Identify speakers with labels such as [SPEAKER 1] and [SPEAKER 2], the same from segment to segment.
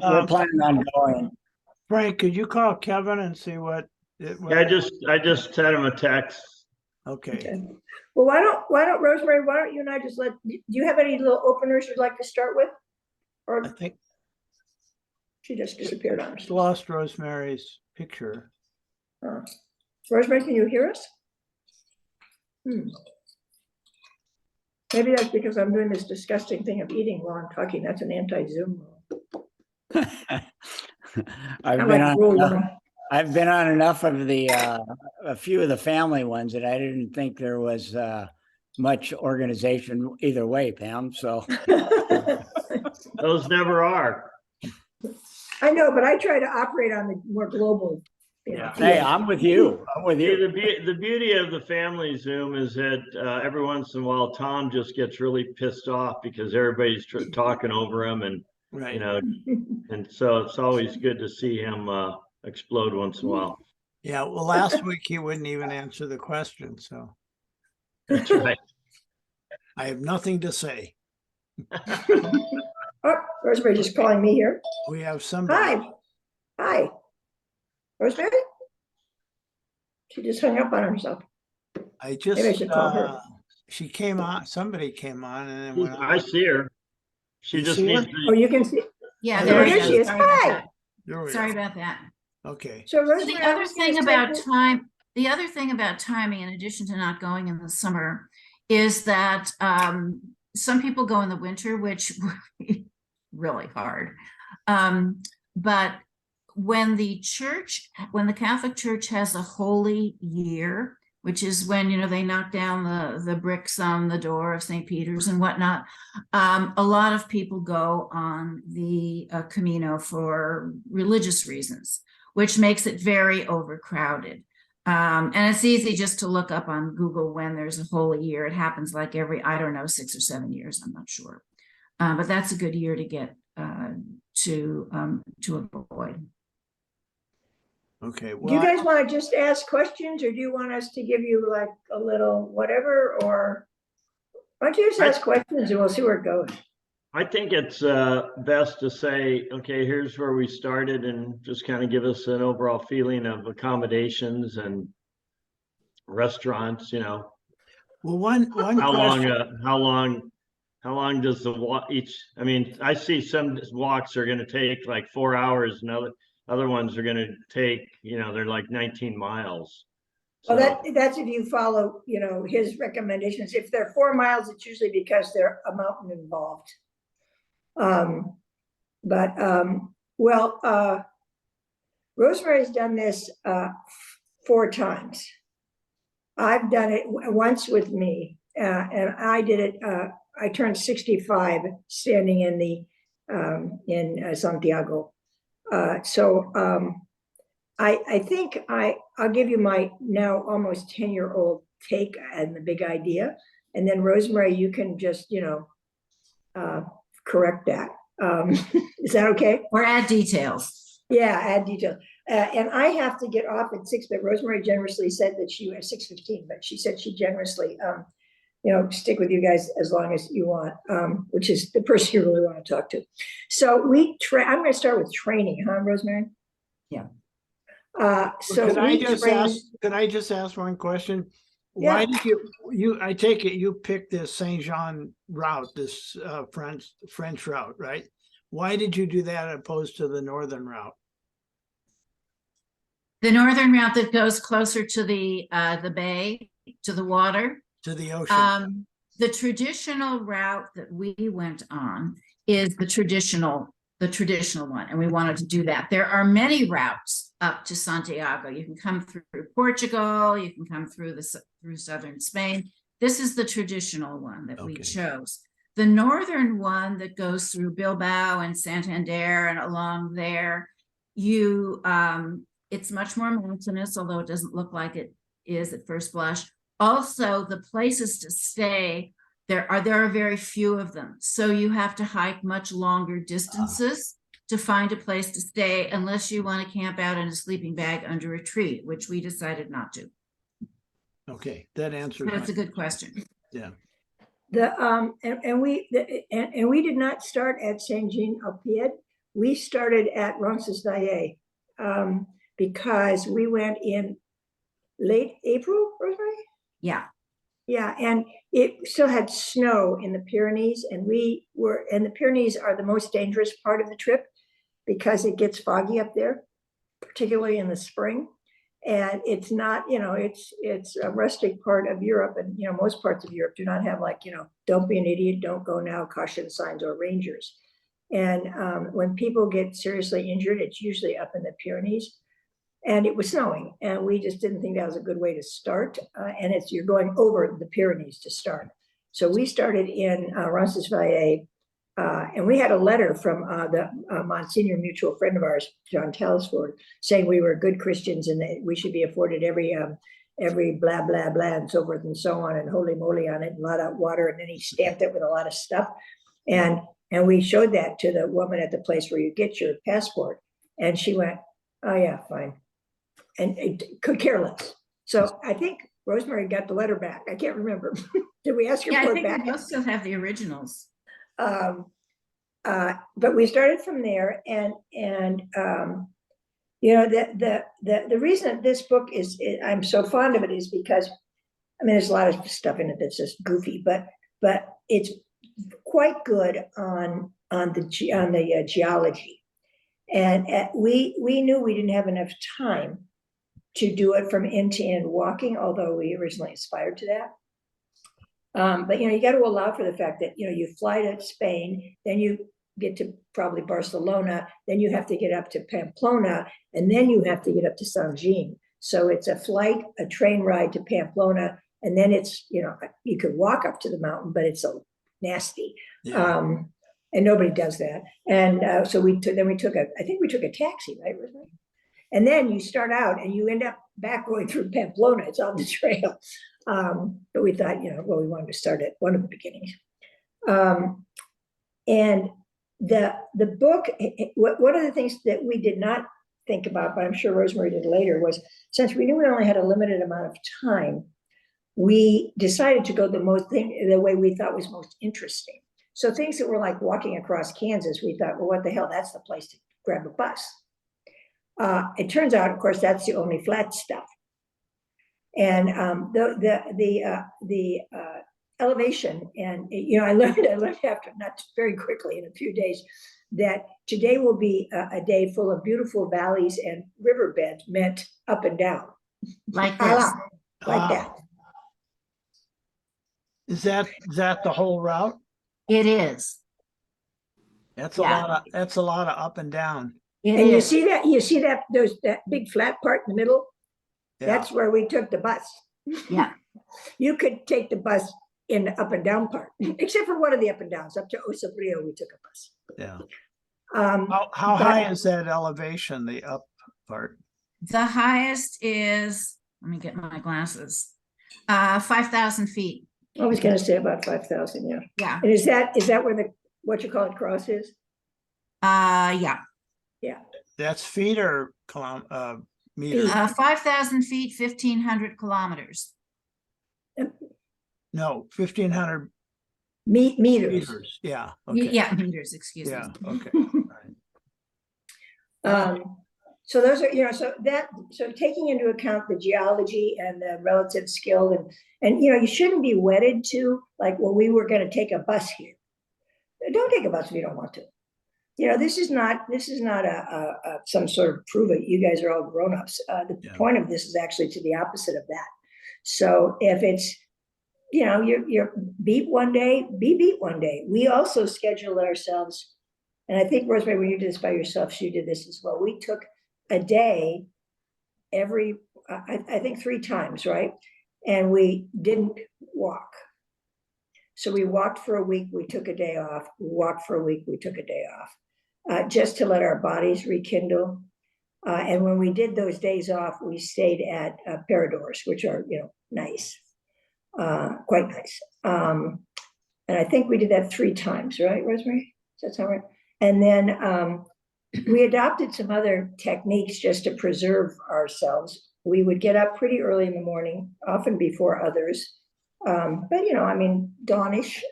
[SPEAKER 1] we're planning on going.
[SPEAKER 2] Frank, could you call Kevin and see what?
[SPEAKER 3] Yeah, I just sent him a text.
[SPEAKER 2] Okay.
[SPEAKER 4] Well, why don't Rosemary, why don't you and I just do you have any little openers you'd like to start with? Or
[SPEAKER 2] I think
[SPEAKER 4] she just disappeared on us.
[SPEAKER 2] lost Rosemary's picture.
[SPEAKER 4] Rosemary, can you hear us? Maybe that's because I'm doing this disgusting thing of eating while I'm talking. That's an anti-Zoom rule.
[SPEAKER 1] I've been on enough of the a few of the family ones that I didn't think there was much organization either way, Pam. So
[SPEAKER 3] Those never are.
[SPEAKER 4] I know, but I try to operate on the more global.
[SPEAKER 1] Hey, I'm with you. I'm with you.
[SPEAKER 3] The beauty of the family Zoom is that every once in a while Tom just gets really pissed off because everybody's talking over him, and
[SPEAKER 2] Right.
[SPEAKER 3] you know, and so it's always good to see him explode once in a while.
[SPEAKER 2] Yeah. Well, last week he wouldn't even answer the question, so
[SPEAKER 3] That's right.
[SPEAKER 2] I have nothing to say.
[SPEAKER 4] Oh, Rosemary just calling me here.
[SPEAKER 2] We have somebody.
[SPEAKER 4] Hi. Rosemary? She just hung up on herself.
[SPEAKER 2] I just
[SPEAKER 4] Maybe I should call her.
[SPEAKER 2] She came on. Somebody came on, and then went
[SPEAKER 3] I
[SPEAKER 2] on.
[SPEAKER 3] see her. She
[SPEAKER 2] You
[SPEAKER 3] just
[SPEAKER 2] see her?
[SPEAKER 3] needs to.
[SPEAKER 4] Oh, you can see.
[SPEAKER 5] Yeah,
[SPEAKER 4] There
[SPEAKER 5] there
[SPEAKER 4] she is. Hi.
[SPEAKER 5] Sorry about that.
[SPEAKER 2] Okay.
[SPEAKER 4] So
[SPEAKER 5] So
[SPEAKER 4] Rosemary,
[SPEAKER 5] the other thing about time, the other thing about timing, in addition to not going in the summer, is that some people go in the winter, which really hard. But when the Catholic Church has a holy year, which is when, you know, they knock down the bricks on the door of St. Peter's and whatnot, a lot of people go on the Camino for religious reasons, which makes it very overcrowded. And it's easy just to look up on Google when there's a holy year. It happens like every, I don't know, 6 or 7 years, I'm not sure. But that's a good year to get to avoid.
[SPEAKER 2] Okay.
[SPEAKER 4] do you guys want to just ask questions, or do you want us to give you like a little whatever, or why don't you just ask questions and we'll see where it goes?
[SPEAKER 3] I think it's best to say, okay, here's where we started, and just kind of give us an overall feeling of accommodations and restaurants, you know.
[SPEAKER 2] Well, one
[SPEAKER 3] How
[SPEAKER 2] question.
[SPEAKER 3] long does the walk each? I mean, I see some walks are going to take like 4 hours, and other ones are going to take, you know, they're like 19 miles.
[SPEAKER 4] Well, that's if you follow, you know, his recommendations. If they're 4 miles, it's usually because there's a mountain involved. Rosemary's done this 4 times. I've done it once with me, and I did it. I turned 65 standing in the in Santiago. I think I'll give you my now almost 10-year-old take and the big idea, and then Rosemary, you can just, you know, correct that. Is that okay?
[SPEAKER 5] Or add details.
[SPEAKER 4] Yeah, add details. And I have to get off at 6, but Rosemary generously said that she was 6:15, but she said she generously, you know, stick with you guys as long as you want, which is the person you really want to talk to. So I'm going to start with training, huh, Rosemary?
[SPEAKER 5] Yeah.
[SPEAKER 4] So
[SPEAKER 2] Could I just ask one question?
[SPEAKER 4] Yeah.
[SPEAKER 2] Why did you I take it you picked this Saint Jean route, this French route, right? Why did you do that opposed to the northern route?
[SPEAKER 5] The northern route that goes closer to the bay, to the water.
[SPEAKER 2] To the ocean.
[SPEAKER 5] The traditional route that we went on is the traditional one, and we wanted to do that. There are many routes up to Santiago. You can come through Portugal, you can come through southern Spain. This is the traditional one that we chose. The northern one that goes through Bilbao and Santander and along there, it's much more mountainous, although it doesn't look like it is at first blush. Also, the places to stay, there are very few of them. So you have to hike much longer distances to find a place to stay, unless you want to camp out in a sleeping bag under a tree, which we decided not to.
[SPEAKER 2] Okay, that answers.
[SPEAKER 5] That's a good question.
[SPEAKER 2] Yeah.
[SPEAKER 4] And we did not start at Saint Jean au Pied. we started at Roncesvalles because we went in late April, Rosemary?
[SPEAKER 5] Yeah,
[SPEAKER 4] Yeah, and it still had snow in the Pyrenees, and the Pyrenees are the most dangerous part of the trip because it gets foggy up there, particularly in the spring. And it's not, it's a rustic part of Europe, and, most parts of Europe do not have don't be an idiot, don't go now, caution signs or rangers. And when people get seriously injured, it's usually up in the Pyrenees. And it was snowing, and we just didn't think that was a good way to start. And you're going over the Pyrenees to start. So we started in Roncesvalles, and we had a letter from the Monsignor mutual friend of ours, John Tallisford, saying we were good Christians and that we should be afforded every blah, blah, blah, and so forth and so on, and holy moly on it, and a lot of water. And then he stamped it with a lot of stuff. And we showed that to the woman at the place where you get your passport. And she went, oh yeah, fine. And it could care less. So I think Rosemary got the letter back. I can't remember. Did we ask her
[SPEAKER 5] yeah, I
[SPEAKER 4] for it
[SPEAKER 5] think
[SPEAKER 4] back?
[SPEAKER 5] we both still have the originals.
[SPEAKER 4] But we started from there, and the reason that this book I'm so fond of it is because, there's a lot of stuff in it that's just goofy, but it's quite good on the geology, and we knew we didn't have enough time to do it from end to end walking, although we originally aspired to that. But you got to allow for the fact that you fly to Spain, then you get to probably Barcelona, then you have to get up to Pamplona, and then you have to get up to Saint-Jean. So it's a train ride to Pamplona, and then it's you could walk up to the mountain, but it's so nasty, and nobody does that. And so we took a taxi, right? And then you start out and you end up back going through Pamplona. It's on the trail. But we thought, we wanted to start at one of the beginnings. And the book, one of the things that we did not think about, but I'm sure Rosemary did later, was since we knew we only had a limited amount of time, we decided to go the way we thought was most interesting. So things that were like walking across Kansas, we thought, well, what the hell? That's the place to grab a bus. It turns out, of course, that's the only flat stuff. And the elevation, and I learned after, not very quickly, in a few days, that today will be a day full of beautiful valleys and riverbeds meant up and down,
[SPEAKER 5] Like this.
[SPEAKER 4] like that.
[SPEAKER 2] Is that the whole route?
[SPEAKER 5] It is.
[SPEAKER 2] That's
[SPEAKER 5] Yeah.
[SPEAKER 2] a lot of up and down.
[SPEAKER 5] It
[SPEAKER 4] And
[SPEAKER 5] is.
[SPEAKER 4] you see that big flat part in the middle?
[SPEAKER 2] Yeah.
[SPEAKER 4] That's where we took the bus.
[SPEAKER 5] Yeah.
[SPEAKER 4] You could take the bus in the up and down part, except for one of the up and downs. Up to Osabrio, we took a bus.
[SPEAKER 2] Yeah.
[SPEAKER 4] But
[SPEAKER 2] How high is that elevation, the up part?
[SPEAKER 5] The highest is, let me get my glasses, 5,000 feet.
[SPEAKER 4] I was going to say about 5,000. Yeah.
[SPEAKER 5] Yeah.
[SPEAKER 4] And is that where what you call it cross is?
[SPEAKER 5] Yeah.
[SPEAKER 4] Yeah.
[SPEAKER 2] That's feet or meters?
[SPEAKER 5] 5,000 feet, 1,500 kilometers.
[SPEAKER 2] No, 1,500
[SPEAKER 4] Meters.
[SPEAKER 2] meters. Yeah. Okay.
[SPEAKER 5] Yeah, meters, excuse
[SPEAKER 2] Yeah.
[SPEAKER 5] me.
[SPEAKER 2] Okay.
[SPEAKER 4] So those are, so taking into account the geology and the relative skill, and you shouldn't be wedded to like, well, we were going to take a bus here. Don't take a bus if you don't want to. This is not a some sort of prove it. You guys are all grown-ups. The point of this is actually to the opposite of that. So if it's, you're beat one day, be beat one day. We also scheduled ourselves, and I think, Rosemary, when you did this by yourself, you did this as well. We took a day every, I think 3 times, right? And we didn't walk. So we walked for a week, we took a day off. We walked for a week, we took a day off, just to let our bodies rekindle. And when we did those days off, we stayed at Paradors, which are, nice, quite nice. And I think we did that 3 times, right, Rosemary? Does that sound right? And then we adopted some other techniques just to preserve ourselves. We would get up pretty early in the morning, often before others. But dawnish,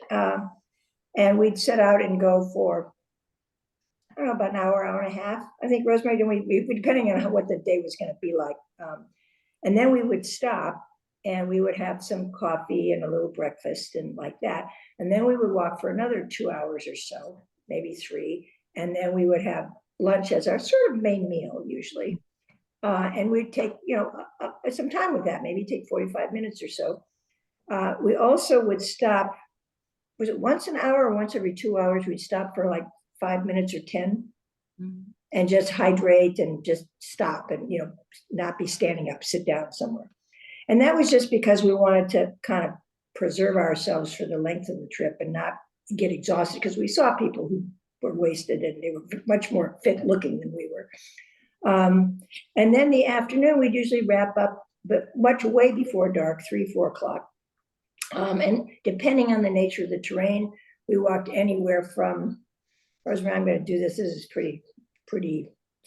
[SPEAKER 4] and we'd set out and go for I don't know, about an hour, hour and a half. I think, Rosemary, then we depending on what the day was gonna be like. And then we would stop and we would have some coffee and a little breakfast and like that. And then we would walk for another 2 hours or so, maybe 3. And then we would have lunch as our sort of main meal usually. And we'd take, some time with that, maybe take 45 minutes or so. We also would stop, was it once an hour or once every 2 hours? We'd stop for like 5 minutes or 10 and just hydrate and just stop and, not be standing up, sit down somewhere. And that was just because we wanted to kind of preserve ourselves for the length of the trip and not get exhausted, because we saw people who were wasted and they were much more fit looking than we were. And then the afternoon, we'd usually wrap up, but much way before dark, 3, 4 o'clock. And depending on the nature of the terrain, we walked anywhere from, Rosemary, I'm going to do this. This is pretty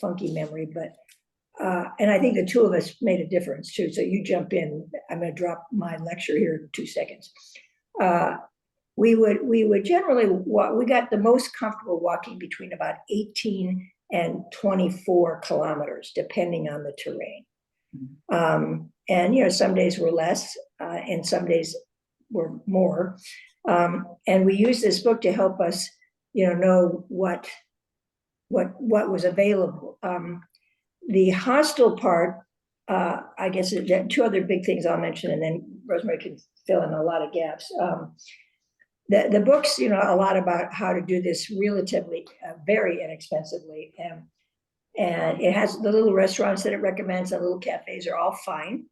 [SPEAKER 4] funky memory, but, and I think the two of us made a difference too. So you jump in, I'm going to drop my lecture here in 2 seconds. We would generally walk, we got the most comfortable walking between about 18 and 24 kilometers, depending on the terrain. And, some days were less, and some days were more. And we used this book to help us, know what was available. The hostel part, I guess there are 2 other big things I'll mention, and then Rosemary can fill in a lot of gaps. The book's, a lot about how to do this relatively, very inexpensively. And it has the little restaurants that it recommends, the little cafes are all fine.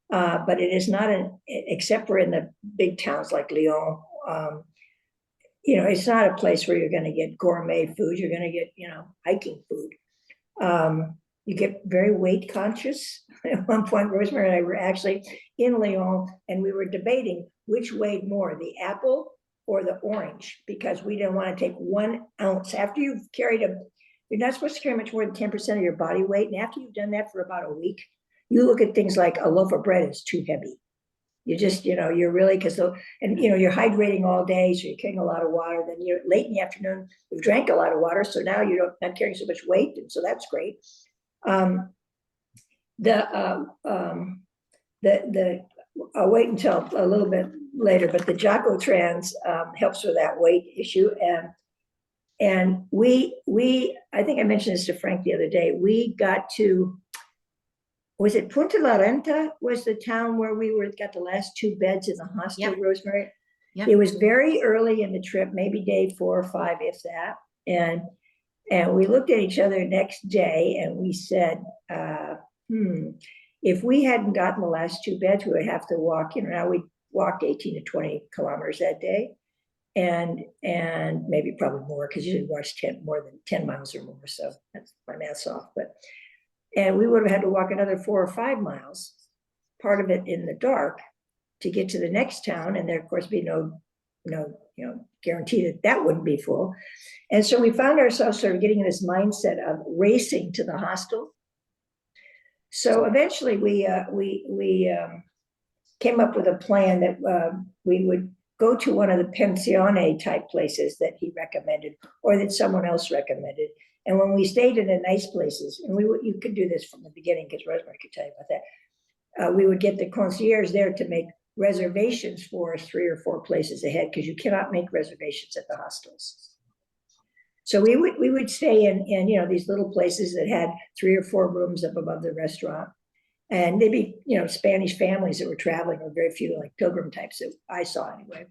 [SPEAKER 4] But it is not except for in the big towns like Lyon, it's not a place where you're going to get gourmet food. You're going to get, hiking food. You get very weight conscious. At one point, Rosemary and I were actually in Lyon and we were debating which weighed more, the apple or the orange, because we didn't want to take 1 ounce. After you've carried you're not supposed to carry much more than 10% of your body weight. And after you've done that for about a week, you look at things like a loaf of bread is too heavy. You just, you're really, you're hydrating all day, so you're carrying a lot of water. Then you're late in the afternoon, you've drank a lot of water, so now you're not carrying so much weight, and so that's great. I'll wait until a little bit later, but the Jocko Trans helps with that weight issue. And we, I think I mentioned this to Frank the other day, we got to, was it Punta La Renta was the town where we got the last 2 beds in the hostel,
[SPEAKER 5] Yep.
[SPEAKER 4] Rosemary?
[SPEAKER 5] Yep.
[SPEAKER 4] It was very early in the trip, maybe day 4 or 5, if that. And we looked at each other next day and we said, if we hadn't gotten the last 2 beds, we would have to walk, now we walked 18 to 20 kilometers that day. And maybe probably more, because you usually walk more than 10 miles or more. So that's my math's off, and we would have had to walk another 4 or 5 miles, part of it in the dark, to get to the next town. And there, of course, be no guarantee that wouldn't be full. And so we found ourselves sort of getting in this mindset of racing to the hostel. So eventually we came up with a plan that we would go to one of the pensione type places that he recommended or that someone else recommended. And when we stayed in the nice places, and you could do this from the beginning because Rosemary could tell you about that, we would get the concierge there to make reservations for us 3 or 4 places ahead, because you cannot make reservations at the hostels. So we would stay in these little places that had 3 or 4 rooms up above the restaurant. And they'd be, Spanish families that were traveling, or very few like pilgrim types that I saw anyway.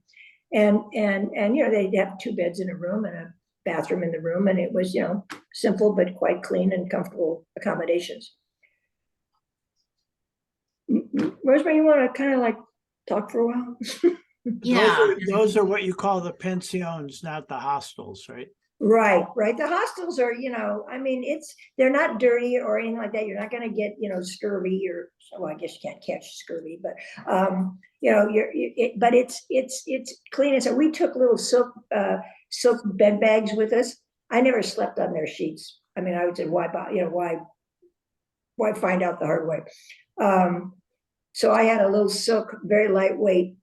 [SPEAKER 4] And they'd have 2 beds in a room and a bathroom in the room. And it was, simple, but quite clean and comfortable accommodations. Rosemary, you want to kind of like talk for a while?
[SPEAKER 5] Yeah.
[SPEAKER 2] Those are what you call the pensions, not the hostels, right?
[SPEAKER 4] Right. The hostels are, they're not dirty or anything like that. You're not going to get, scurvy or, well, I guess you can't catch scurvy, but, but it's clean. And so we took little silk bed bags with us. I never slept on their sheets. I would say, why find out the hard way? So I had a little silk, very lightweight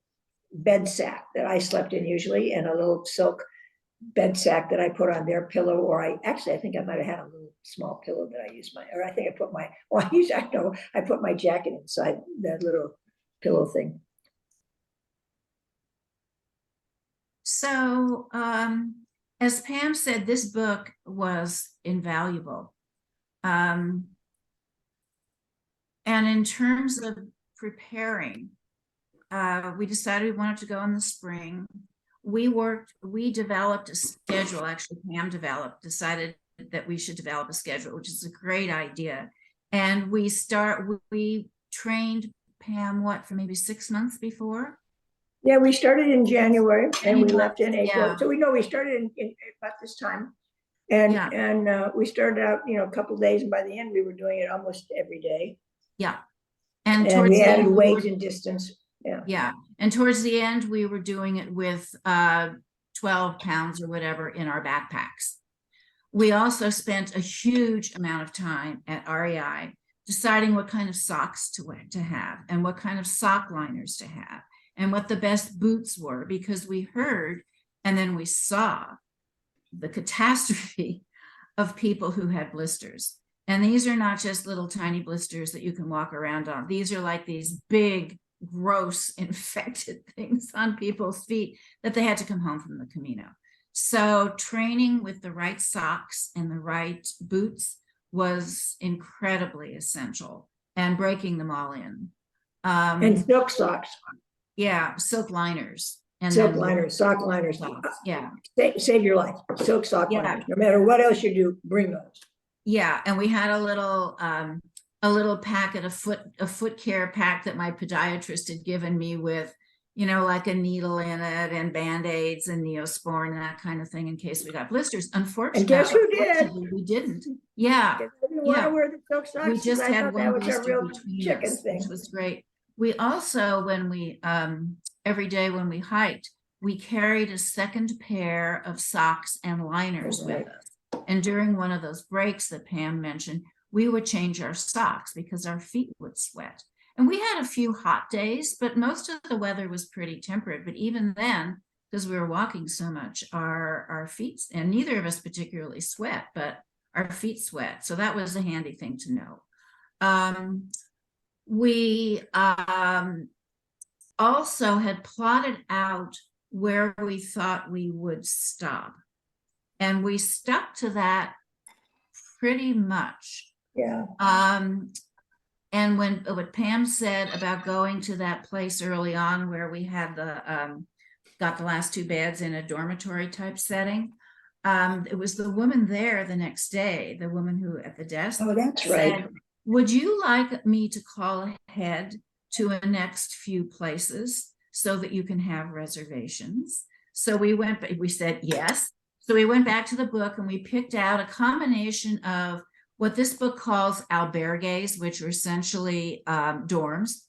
[SPEAKER 4] bed sack that I slept in usually, and a little silk bed sack that I put on their pillow, or I think I might have had a little small pillow that I used or I think I put I put my jacket inside that little pillow thing.
[SPEAKER 5] So, as Pam said, this book was invaluable. And in terms of preparing, we decided we wanted to go in the spring. We developed a schedule. Actually, Pam decided that we should develop a schedule, which is a great idea. And we trained Pam, for maybe 6 months before?
[SPEAKER 4] Yeah, we started in January and we left in April.
[SPEAKER 5] Yeah.
[SPEAKER 4] So we know we started in about this time. And we started out, a couple of days, and by the end we were doing it almost every day.
[SPEAKER 5] Yeah.
[SPEAKER 4] And we added weight and distance. Yeah.
[SPEAKER 5] Yeah. And towards the end, we were doing it with 12 pounds or whatever in our backpacks. We also spent a huge amount of time at REI deciding what kind of socks to have and what kind of sock liners to have and what the best boots were, because we heard and then we saw the catastrophe of people who had blisters. And these are not just little tiny blisters that you can walk around on. These are like these big, gross, infected things on people's feet that they had to come home from the Camino. So training with the right socks and the right boots was incredibly essential, and breaking them all in.
[SPEAKER 4] And silk socks.
[SPEAKER 5] Yeah, silk liners. And
[SPEAKER 4] silk liners, sock liners.
[SPEAKER 5] Yeah.
[SPEAKER 4] Save your life. Silk sock liners. No matter what else you do, bring those.
[SPEAKER 5] Yeah, and we had a little packet, a foot care pack that my podiatrist had given me with, like a needle in it and Band-Aids and Neosporin and that kind of thing in case we got blisters. Unfortunately,
[SPEAKER 4] and guess who did?
[SPEAKER 5] We didn't. Yeah.
[SPEAKER 4] Yeah. Wear the silk socks.
[SPEAKER 5] We just had one blister between
[SPEAKER 4] chicken
[SPEAKER 5] us,
[SPEAKER 4] thing.
[SPEAKER 5] which was great. We also, when we every day when we hiked, we carried a second pair of socks and liners with us. And during one of those breaks that Pam mentioned, we would change our socks because our feet would sweat. And we had a few hot days, but most of the weather was pretty temperate. But even then, because we were walking so much, our feet, and neither of us particularly sweat, but our feet sweat. So that was a handy thing to know. We also had plotted out where we thought we would stop. And we stuck to that pretty much.
[SPEAKER 4] Yeah.
[SPEAKER 5] And what Pam said about going to that place early on where we had got the last two beds in a dormitory type setting, it was the woman there the next day, the woman who at the desk.
[SPEAKER 4] Oh, that's right.
[SPEAKER 5] Would you like me to call ahead to the next few places so that you can have reservations? So we said yes. So we went back to the book and we picked out a combination of what this book calls albergues, which are essentially dorms.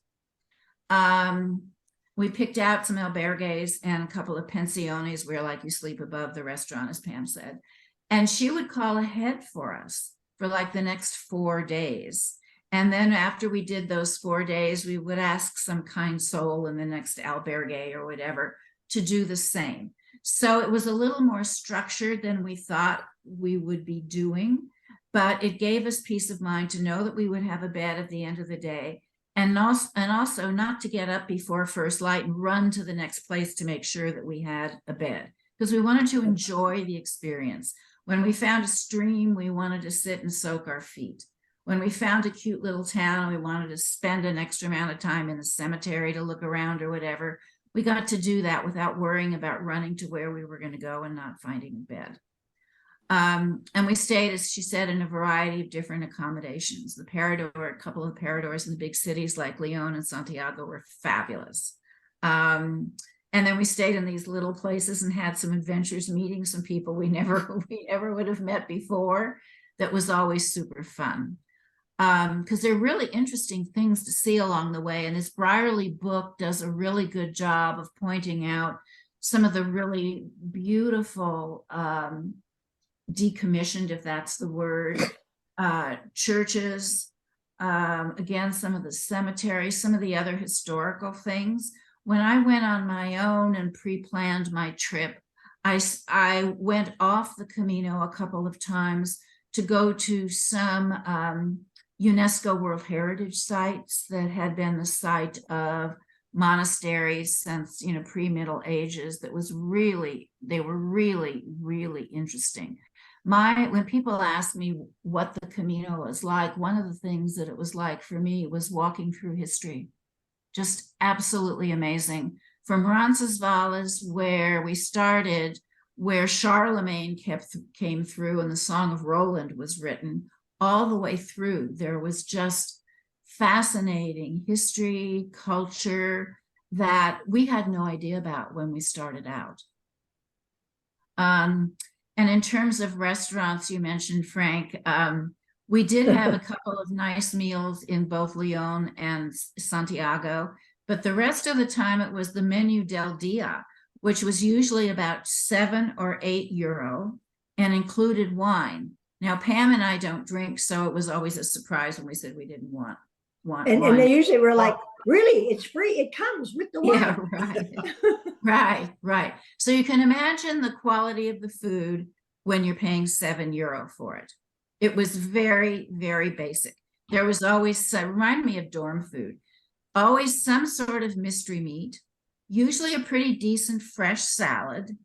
[SPEAKER 5] We picked out some albergues and a couple of pensiones where like you sleep above the restaurant, as Pam said. And she would call ahead for us for like the next 4 days. And then after we did those 4 days, we would ask some kind soul in the next albergue or whatever to do the same. So it was a little more structured than we thought we would be doing, but it gave us peace of mind to know that we would have a bed at the end of the day, and also not to get up before first light and run to the next place to make sure that we had a bed, because we wanted to enjoy the experience. When we found a stream, we wanted to sit and soak our feet. When we found a cute little town, we wanted to spend an extra amount of time in the cemetery to look around or whatever. We got to do that without worrying about running to where we were going to go and not finding a bed. And we stayed, as she said, in a variety of different accommodations. A couple of paradors in the big cities like Leon and Santiago were fabulous. And then we stayed in these little places and had some adventures, meeting some people we never would have met before. That was always super fun. Because they're really interesting things to see along the way. And this Brierley book does a really good job of pointing out some of the really beautiful decommissioned, if that's the word, churches, again, some of the cemeteries, some of the other historical things. When I went on my own and pre-planned my trip, I went off the Camino a couple of times to go to some UNESCO World Heritage sites that had been the site of monasteries since, you know, pre-Middle Ages. They were really, really interesting. When people ask me what the Camino was like, one of the things that it was like for me was walking through history. Just absolutely amazing. From Roncesvalles, where we started, where Charlemagne came through and the Song of Roland was written, all the way through, there was just fascinating history, culture that we had no idea about when we started out. And in terms of restaurants, you mentioned, Frank, we did have a couple of nice meals in both Leon and Santiago, but the rest of the time it was the menu del dia, which was usually about 7 or 8 euro and included wine. Now, Pam and I don't drink, so it was always a surprise when we said we didn't want
[SPEAKER 4] And
[SPEAKER 5] wine.
[SPEAKER 4] they usually were like, really, it's free. It comes with the wine.
[SPEAKER 5] Yeah, right. So you can imagine the quality of the food when you're paying 7 euro for it. It was very, very basic. There was always, reminded me of dorm food, always some sort of mystery meat, usually a pretty decent fresh salad,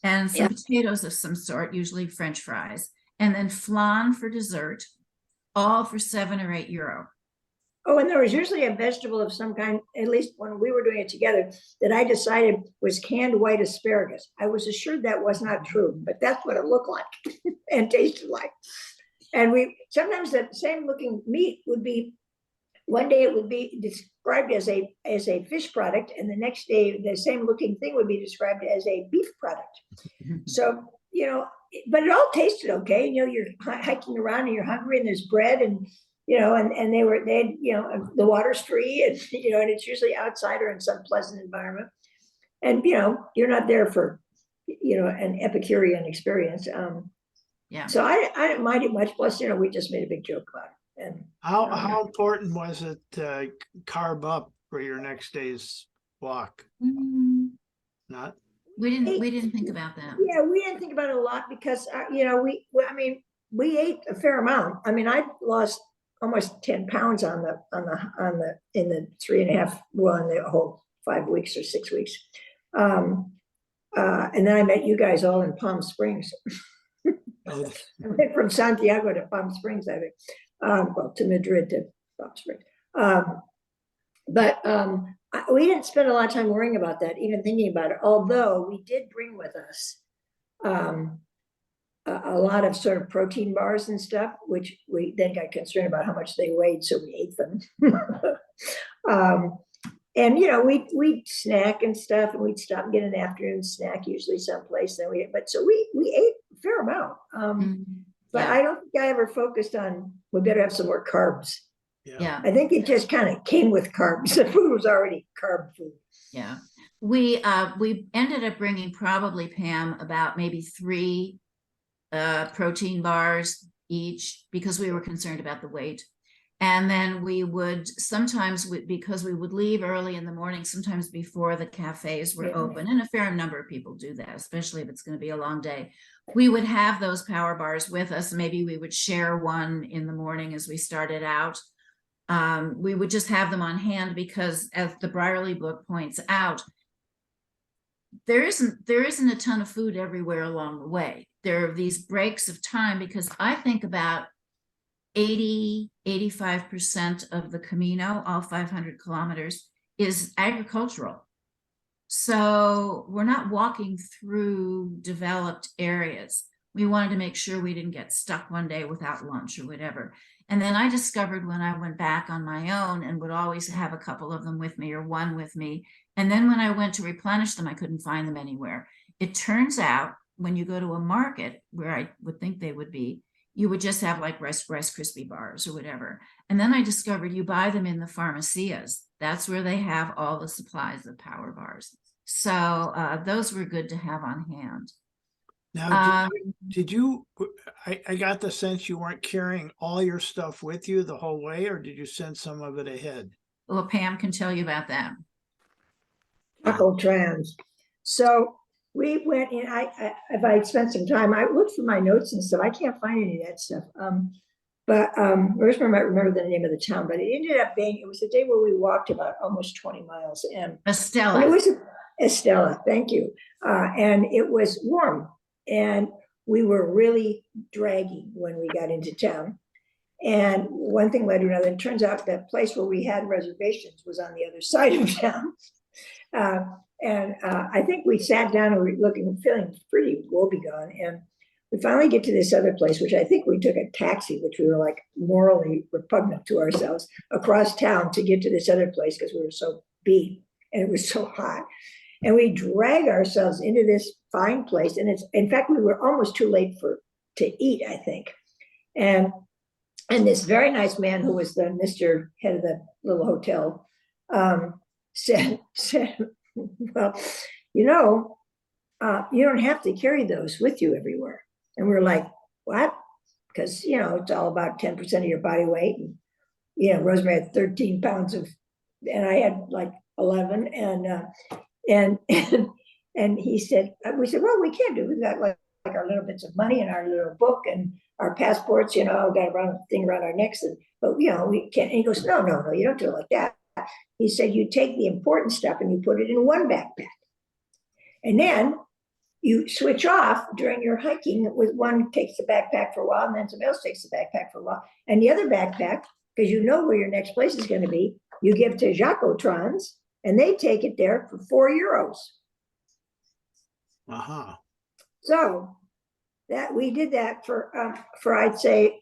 [SPEAKER 5] and some potatoes of some sort, usually French fries, and then flan for dessert, all for 7 or 8 euro.
[SPEAKER 4] Oh, and there was usually a vegetable of some kind, at least when we were doing it together, that I decided was canned white asparagus. I was assured that was not true, but that's what it looked like and tasted like. And sometimes the same looking meat would be, one day it would be described as a fish product, and the next day the same looking thing would be described as a beef product. So, you know, but it all tasted okay. You know, you're hiking around and you're hungry and there's bread and, you know, and they you know, the water's free and, you know, and it's usually outside or in some pleasant environment. And, you know, you're not there for, you know, an Epicurean experience.
[SPEAKER 5] Yeah.
[SPEAKER 4] So I didn't mind it much. Plus, you know, we just made a big joke about it. And
[SPEAKER 2] How important was it to carb up for your next day's walk? Not?
[SPEAKER 5] We didn't think about that.
[SPEAKER 4] yeah, we didn't think about it a lot because, you know, we ate a fair amount. I mean, I lost almost 10 pounds in the 3.5, well, in the whole 5 weeks or 6 weeks. And then I met you guys all in Palm Springs.
[SPEAKER 2] Oh,
[SPEAKER 4] I went from Santiago to Palm Springs, I think. Well, to Madrid to Palm Springs. We didn't spend a lot of time worrying about that, even thinking about it, although we did bring with us a lot of sort of protein bars and stuff, which we then got concerned about how much they weighed, so we ate them. And, you know, we'd snack and stuff, and we'd stop and get an afternoon snack, usually someplace. Then we ate a fair amount. But I don't think I ever focused on, we better have some more carbs.
[SPEAKER 5] Yeah.
[SPEAKER 4] I think it just kind of came with carbs. The food was already carb food.
[SPEAKER 5] Yeah. We ended up bringing probably, Pam, about maybe 3 protein bars each because we were concerned about the weight. And then we would sometimes, because we would leave early in the morning, sometimes before the cafes were open, and a fair number of people do that, especially if it's going to be a long day. We would have those power bars with us. Maybe we would share one in the morning as we started out. We would just have them on hand because, as the Brierley book points out, there isn't a ton of food everywhere along the way. There are these breaks of time because I think about 85% of the Camino, all 500 kilometers, is agricultural. So we're not walking through developed areas. We wanted to make sure we didn't get stuck one day without lunch or whatever. And then I discovered when I went back on my own and would always have a couple of them with me or one with me. And then when I went to replenish them, I couldn't find them anywhere. It turns out when you go to a market where I would think they would be, you would just have like Rice Krispie bars or whatever. And then I discovered you buy them in the pharmacias. That's where they have all the supplies of power bars. So those were good to have on hand.
[SPEAKER 2] Now, I got the sense you weren't carrying all your stuff with you the whole way, or did you send some of it ahead?
[SPEAKER 5] Well, Pam can tell you about that.
[SPEAKER 4] Taco trans. So we went in, if I'd spent some time, I looked for my notes and stuff. I can't find any of that stuff. But Rosemary might remember the name of the town, but it ended up being, it was a day where we walked about almost 20 miles and it
[SPEAKER 5] Estella.
[SPEAKER 4] was Estella, thank you. And it was warm and we were really dragging when we got into town. And one thing led to another. It turns out that place where we had reservations was on the other side of town. I think we sat down and we were feeling pretty woebegone. And we finally get to this other place, which I think we took a taxi, which we were like morally repugnant to ourselves, across town to get to this other place because we were so beat and it was so hot. And we drag ourselves into this fine place. And it's, in fact, we were almost too late to eat, I think. And this very nice man who was the Mr. head of the little hotel said, well, you don't have to carry those with you everywhere. And we're like, what? Because, it's all about 10% of your body weight. And, Rosemary had 13 pounds and I had like 11. And he said, we said, well, we can't do it. We've got like our little bits of money and our little book and our passports, got a thing around our necks. But, we can't. And he goes, no, you don't do it like that. He said, you take the important stuff and you put it in one backpack. And then you switch off during your hiking with one takes the backpack for a while and then somebody else takes the backpack for a while. And the other backpack, because you know where your next place is going to be, you give to Jacotrans and they take it there for €4.
[SPEAKER 2] Uh-huh.
[SPEAKER 4] So that we did that for I'd say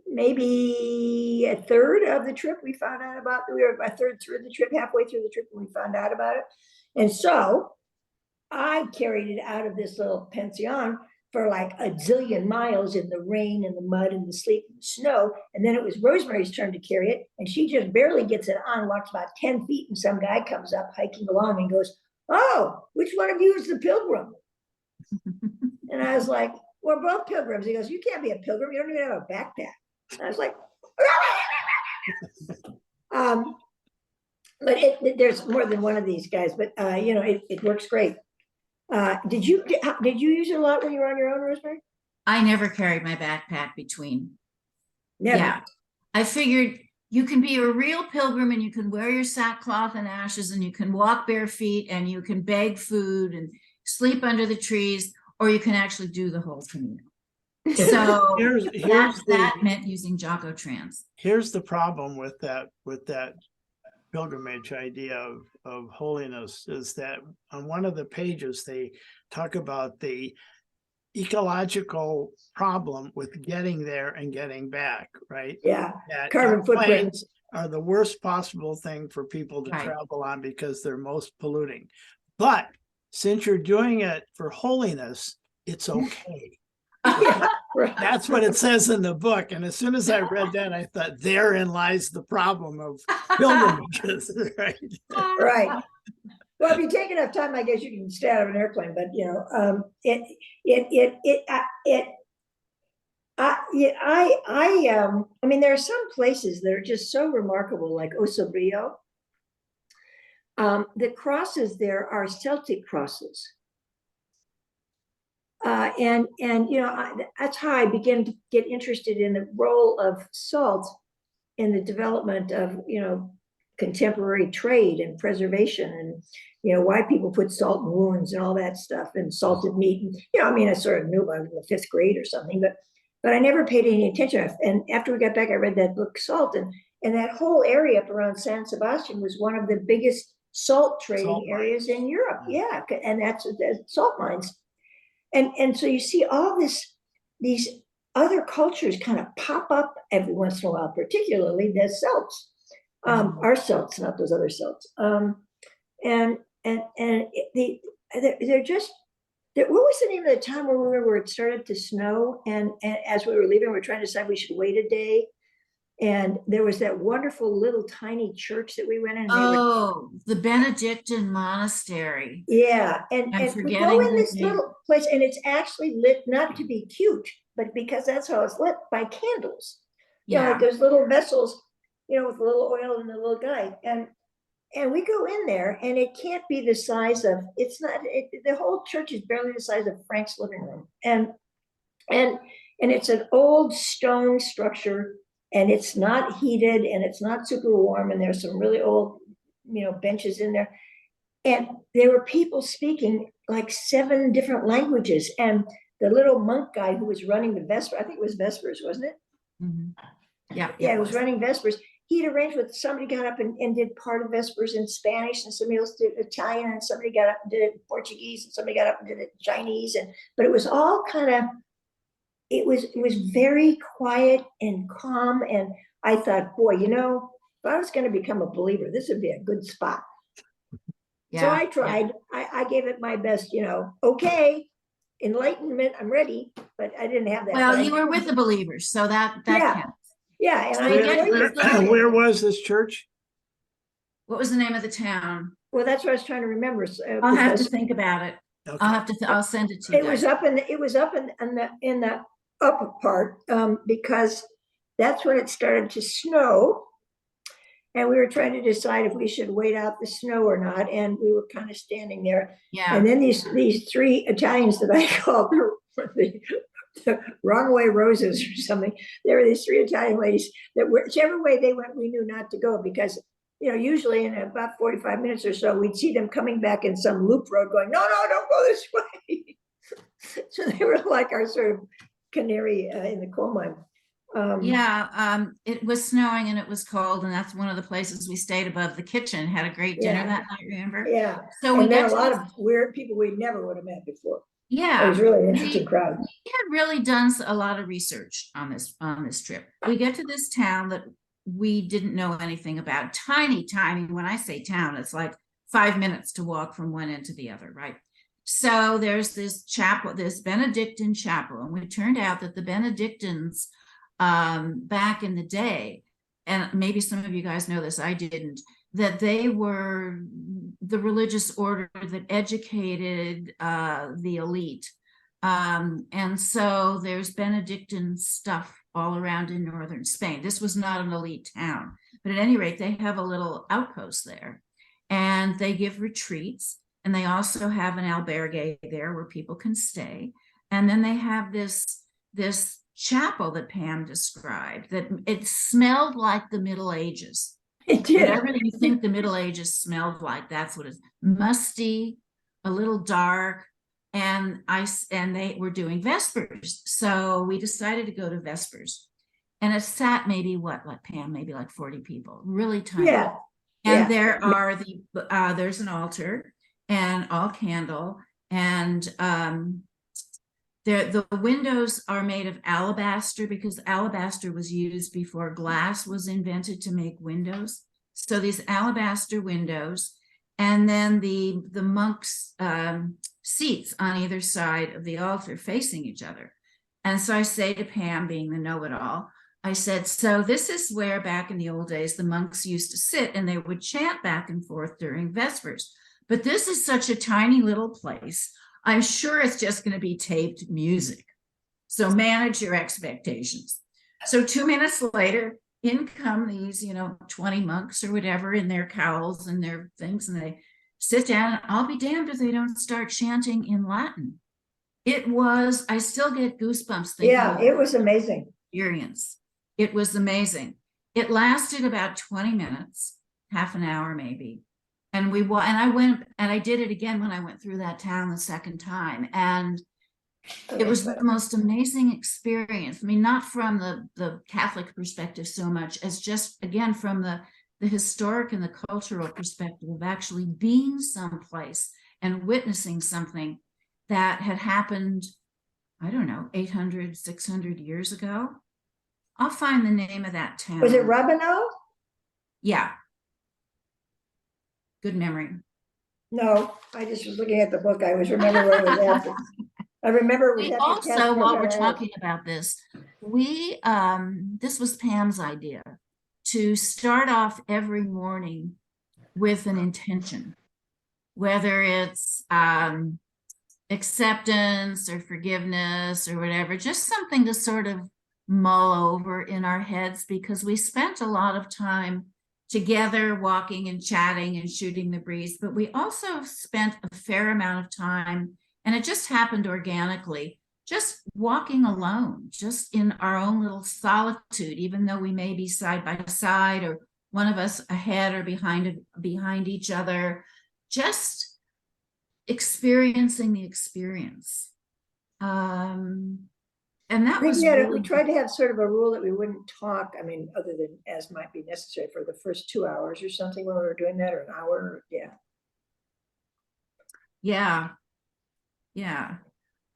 [SPEAKER 4] maybe a third of the trip. We found out about, we were a third through the trip, halfway through the trip when we found out about it. And so I carried it out of this little pension for like a zillion miles in the rain and the mud and the sleet and the snow. And then it was Rosemary's turn to carry it. And she just barely gets it on, walks about 10 feet. And some guy comes up hiking along and goes, oh, which one of you is the pilgrim? And I was like, we're both pilgrims. He goes, you can't be a pilgrim. You don't even have a backpack. And I was like, but there's more than one of these guys, but it works great. Did you use it a lot when you were on your own, Rosemary?
[SPEAKER 5] I never carried my backpack between.
[SPEAKER 4] Never.
[SPEAKER 5] Yeah. I figured you can be a real pilgrim and you can wear your sackcloth and ashes and you can walk bare feet and you can beg food and sleep under the trees, or you can actually do the whole Camino. So that meant using Jacotrans.
[SPEAKER 2] Here's the problem with that pilgrimage idea of holiness is that on one of the pages they talk about the ecological problem with getting there and getting back, right?
[SPEAKER 4] Yeah,
[SPEAKER 2] that
[SPEAKER 4] carbon footprint
[SPEAKER 2] planes are the worst possible thing for people to
[SPEAKER 5] Right.
[SPEAKER 2] travel on because they're most polluting. But since you're doing it for holiness, it's okay.
[SPEAKER 4] Yeah, right.
[SPEAKER 2] That's what it says in the book. And as soon as I read that, I thought therein lies the problem of pilgrimages, right?
[SPEAKER 4] Right. Well, if you take enough time, I guess you can stay out of an airplane. But I mean, there are some places that are just so remarkable, like Osobrio. The crosses there are Celtic crosses. And that's how I began to get interested in the role of salt in the development of, contemporary trade and preservation and, why people put salt in wounds and all that stuff and salted meat. And, I sort of knew about it in the 5th grade or something, but I never paid any attention. And after we got back, I read that book, Salt, and that whole area up around San Sebastian was one of the biggest salt trading areas in Europe. Yeah. And that's salt mines. And so you see all these other cultures kind of pop up every once in a while, particularly the Celts, our Celts, not those other Celts. What was the name of the time where it started to snow? And as we were leaving, we were trying to decide we should wait a day. And there was that wonderful little tiny church that we went in.
[SPEAKER 5] The Benedictine monastery.
[SPEAKER 4] Yeah, and we go in this little place, and it's actually lit not to be cute, but because that's how it's lit, by candles.
[SPEAKER 5] Yeah,
[SPEAKER 4] like those little vessels, with a little oil and a little guy. And And we go in there and it can't be the size of, it's not, the whole church is barely the size of Frank's living room. And it's an old stone structure and it's not heated and it's not super warm. And there's some really old, benches in there. And there were people speaking like 7 different languages. And the little monk guy who was running the Vespers, I think it was Vespers, wasn't it?
[SPEAKER 5] Mhm. Yeah.
[SPEAKER 4] Yeah, it was running Vespers. He'd arranged with somebody got up and did part of Vespers in Spanish, and somebody else did Italian, and somebody got up and did it in Portuguese, and somebody got up and did it in Chinese. But it was all kind of, it was very quiet and calm. And I thought, boy, if I was going to become a believer, this would be a good spot. So I tried. I gave it my best, okay, enlightenment, I'm ready, but I didn't have that.
[SPEAKER 5] Well, you were with the believers, so that
[SPEAKER 4] Yeah.
[SPEAKER 5] counts.
[SPEAKER 4] Yeah, and
[SPEAKER 2] Where was this church?
[SPEAKER 5] What was the name of the town?
[SPEAKER 4] Well, that's what I was trying to remember.
[SPEAKER 5] I'll have to think about it.
[SPEAKER 2] Okay.
[SPEAKER 5] I'll send it to you.
[SPEAKER 4] It was up in the upper part, because that's when it started to snow. And we were trying to decide if we should wait out the snow or not. And we were kind of standing there.
[SPEAKER 5] Yeah.
[SPEAKER 4] And then these 3 Italians that I called the wrong way roses or something. There were these 3 Italian ladies that whichever way they went, we knew not to go because, usually in about 45 minutes or so, we'd see them coming back in some loop road going, no, don't go this way. So they were like our sort of canary in the coal mine.
[SPEAKER 5] It was snowing and it was cold, and that's one of the places we stayed above the kitchen, had a great dinner that night, remember?
[SPEAKER 4] Yeah.
[SPEAKER 5] So
[SPEAKER 4] we
[SPEAKER 5] we
[SPEAKER 4] met
[SPEAKER 5] got
[SPEAKER 4] a lot of weird people we never would have met before.
[SPEAKER 5] Yeah.
[SPEAKER 4] It was really an interesting crowd.
[SPEAKER 5] We had really done a lot of research on this trip. We get to this town that we didn't know anything about. Tiny. When I say town, it's like 5 minutes to walk from one end to the other, right? So there's this chapel, this Benedictine chapel, and it turned out that the Benedictines back in the day, and maybe some of you guys know this, I didn't, that they were the religious order that educated the elite. And so there's Benedictine stuff all around in northern Spain. This was not an elite town, but at any rate, they have a little outpost there and they give retreats, and they also have an albergue there where people can stay. And then they have this chapel that Pam described, that it smelled like the Middle Ages.
[SPEAKER 4] It did.
[SPEAKER 5] Whatever you think the Middle Ages smelled like, that's what it's musty, a little dark, and they were doing Vespers. So we decided to go to Vespers, and it sat maybe like Pam, maybe like 40 people, really tiny.
[SPEAKER 4] Yeah.
[SPEAKER 5] And there are there's an altar and all candle, and the windows are made of alabaster because alabaster was used before glass was invented to make windows. So these alabaster windows, and then the monks' seats on either side of the altar facing each other. And so I say to Pam, being the know-it-all, I said, so this is where back in the old days, the monks used to sit and they would chant back and forth during Vespers. But this is such a tiny little place. I'm sure it's just going to be taped music. So manage your expectations. So 2 minutes later, in come these, 20 monks or whatever in their cowls and their things, and they sit down, and I'll be damned if they don't start chanting in Latin. I still get goosebumps.
[SPEAKER 4] Yeah, it was amazing.
[SPEAKER 5] Experience. It was amazing. It lasted about 20 minutes, half an hour maybe. And I went and I did it again when I went through that town the second time. And it was the most amazing experience. I mean, not from the Catholic perspective so much as just, again, from the historic and the cultural perspective of actually being someplace and witnessing something that had happened, I don't know, 800, 600 years ago. I'll find the name of that town.
[SPEAKER 4] Was it Ravenel?
[SPEAKER 5] Yeah. Good memory.
[SPEAKER 4] No, I just was looking at the book. I was remembering where it was at. I remember
[SPEAKER 5] We also, while we're talking about this, this was Pam's idea, to start off every morning with an intention, whether it's acceptance or forgiveness or whatever, just something to sort of mull over in our heads, because we spent a lot of time together, walking and chatting and shooting the breeze. But we also spent a fair amount of time, and it just happened organically, just walking alone, just in our own little solitude, even though we may be side by side or one of us ahead or behind each other, just experiencing the experience. And that was
[SPEAKER 4] We
[SPEAKER 5] really,
[SPEAKER 4] tried to have sort of a rule that we wouldn't talk, I mean, other than as might be necessary for the first 2 hours or something when we were doing that, or an hour, yeah.
[SPEAKER 5] yeah.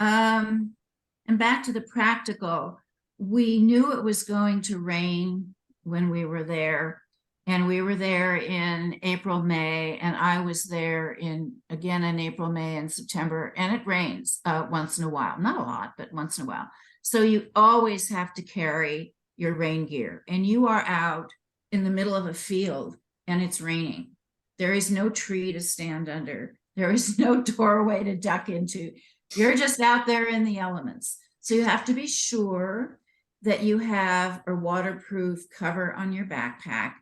[SPEAKER 5] And back to the practical, we knew it was going to rain when we were there. And we were there in April, May, and I was there again in April, May, and September, and it rains once in a while. Not a lot, but once in a while. So you always have to carry your rain gear, and you are out in the middle of a field and it's raining. There is no tree to stand under. There is no doorway to duck into. You're just out there in the elements. So you have to be sure that you have a waterproof cover on your backpack.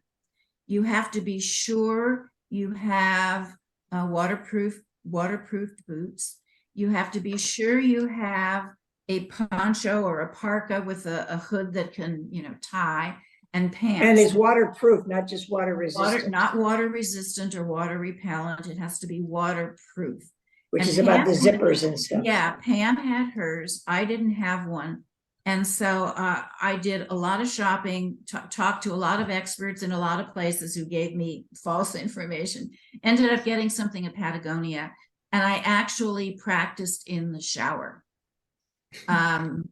[SPEAKER 5] You have to be sure you have waterproof boots. You have to be sure you have a poncho or a parka with a hood that can, tie, and pants.
[SPEAKER 4] And it's waterproof, not just water resistant.
[SPEAKER 5] Not water resistant or water repellent. It has to be waterproof.
[SPEAKER 4] Which
[SPEAKER 5] And
[SPEAKER 4] is about the
[SPEAKER 5] Pam
[SPEAKER 4] zippers and stuff.
[SPEAKER 5] Yeah, Pam had hers. I didn't have one. And so I did a lot of shopping, talked to a lot of experts in a lot of places who gave me false information, ended up getting something at Patagonia, and I actually practiced in the shower. And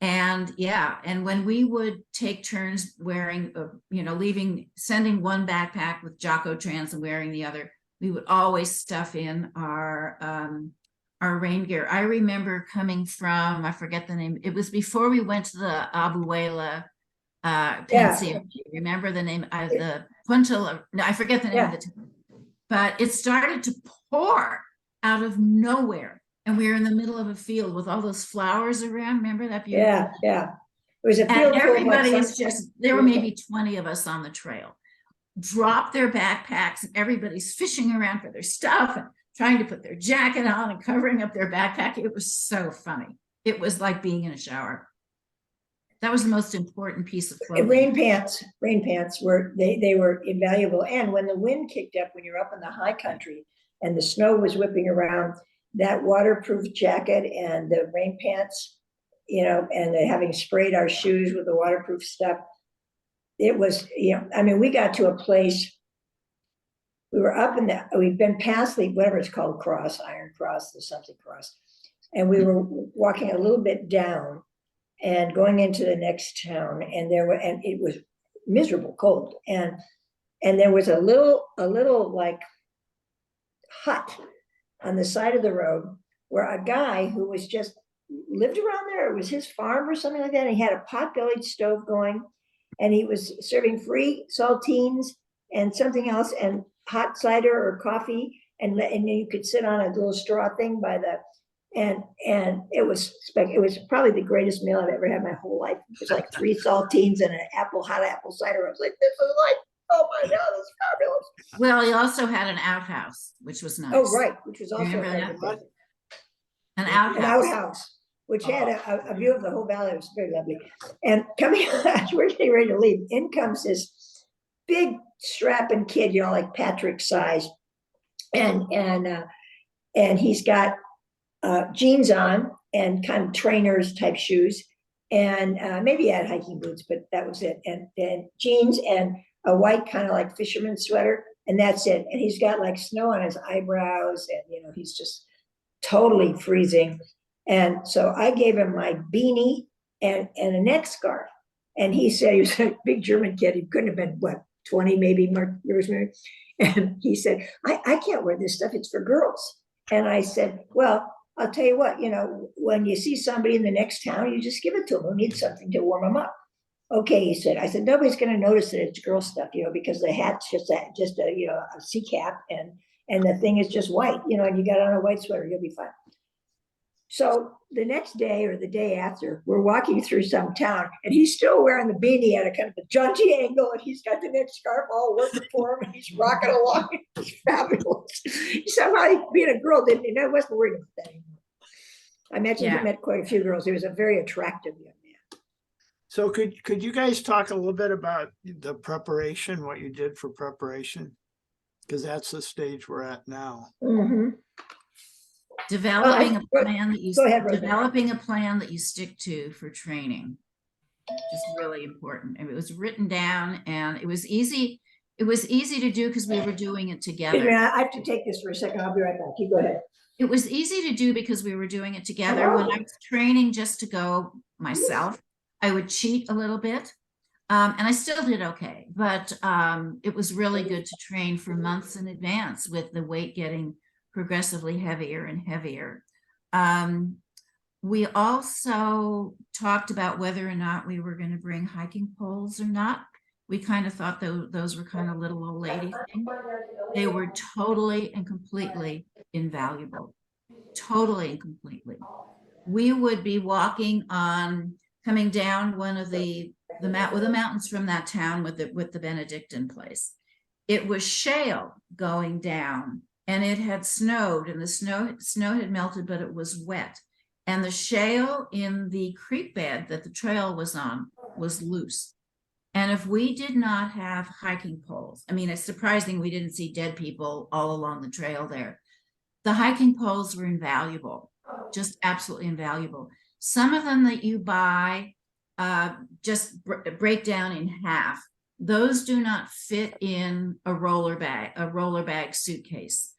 [SPEAKER 5] when we would take turns wearing, sending one backpack with Jocko Trans and wearing the other, we would always stuff in our rain gear. I remember coming from, I forget the name, it was before we went to the Abuela Pension. Do you remember the name? The Punta, no, I forget the name of the town. But it started to pour out of nowhere. And we were in the middle of a field with all those flowers around. Remember that beautiful?
[SPEAKER 4] Yeah. It was a field.
[SPEAKER 5] And everybody is there were maybe 20 of us on the trail. Drop their backpacks, and everybody's fishing around for their stuff and trying to put their jacket on and covering up their backpack. It was so funny. It was like being in a shower. That was the most important piece of clothing.
[SPEAKER 4] Rain pants were, they were invaluable. And when the wind kicked up, when you're up in the high country and the snow was whipping around, that waterproof jacket and the rain pants, and having sprayed our shoes with the waterproof stuff, it was, we got to a place, we were up in we've been past the, whatever it's called, Iron Cross or something cross. And we were walking a little bit down and going into the next town, and it was miserable cold. And there was a little like hut on the side of the road where a guy who was just lived around there, it was his farm or something like that. And he had a pot-bellied stove going, and he was serving free saltines and something else and hot cider or coffee, and you could sit on a little straw thing by the, and it was probably the greatest meal I've ever had in my whole life. It was like 3 saltines and an hot apple cider. I was like, this is like, oh my God, this is fabulous.
[SPEAKER 5] Well, he also had an outhouse, which was nice.
[SPEAKER 4] Oh, right, which was also
[SPEAKER 5] an outhouse,
[SPEAKER 4] which had a view of the whole valley. It was very lovely. And coming, as we're getting ready to leave, in comes this big strapping kid, like Patrick size, and he's got jeans on and kind of trainers type shoes, and maybe he had hiking boots, but that was it. And then jeans and a white kind of like fisherman sweater, and that's it. And he's got like snow on his eyebrows, and he's just totally freezing. And so I gave him my beanie and a neck scarf. And he said, he was a big German kid. He couldn't have been, 20 maybe, Rosemary. And he said, I can't wear this stuff. It's for girls. And I said, well, I'll tell you what, when you see somebody in the next town, you just give it to them who needs something to warm them up. Okay, he said. I said, nobody's going to notice that it's girl stuff, because the hat's just a sea cap, and the thing is just white, and you got on a white sweater, you'll be fine. So the next day or the day after, we're walking through some town and he's still wearing the beanie at a kind of a jaunty angle and he's got the neck scarf all working for him and he's rocking along. It's fabulous. Somehow being a girl didn't, I wasn't worried about that anymore. I imagine he
[SPEAKER 5] Yeah.
[SPEAKER 4] met quite a few girls. He was a very attractive young man.
[SPEAKER 2] So could you guys talk a little bit about the preparation, what you did for preparation? Because that's the stage we're at now.
[SPEAKER 4] Mhm.
[SPEAKER 5] Developing a
[SPEAKER 4] go-
[SPEAKER 5] plan that you
[SPEAKER 4] go ahead, Rosemary.
[SPEAKER 5] developing a plan that you stick to for training. Just really important. And it was written down and it was easy. It was easy to do because we were doing it
[SPEAKER 4] Excuse me,
[SPEAKER 5] together.
[SPEAKER 4] I have to take this for a second. I'll be right back. You go ahead.
[SPEAKER 5] It was easy to do because we were doing it together. When I was training just to go myself, I would cheat a little bit. And I still did okay, but it was really good to train for months in advance with the weight getting progressively heavier and heavier. We also talked about whether or not we were going to bring hiking poles or not. We kind of thought those were kind of little old lady things. They were totally and completely invaluable. Totally and completely. We would be walking on, coming down one of the mountains from that town with the Benedictine place. It was shale going down and it had snowed and the snow had melted, but it was wet. And the shale in the creek bed that the trail was on was loose. And if we did not have hiking poles, I mean, it's surprising we didn't see dead people all along the trail there. The hiking poles were invaluable, just absolutely invaluable. Some of them that you buy just break down in half. Those do not fit in a roller bag suitcase.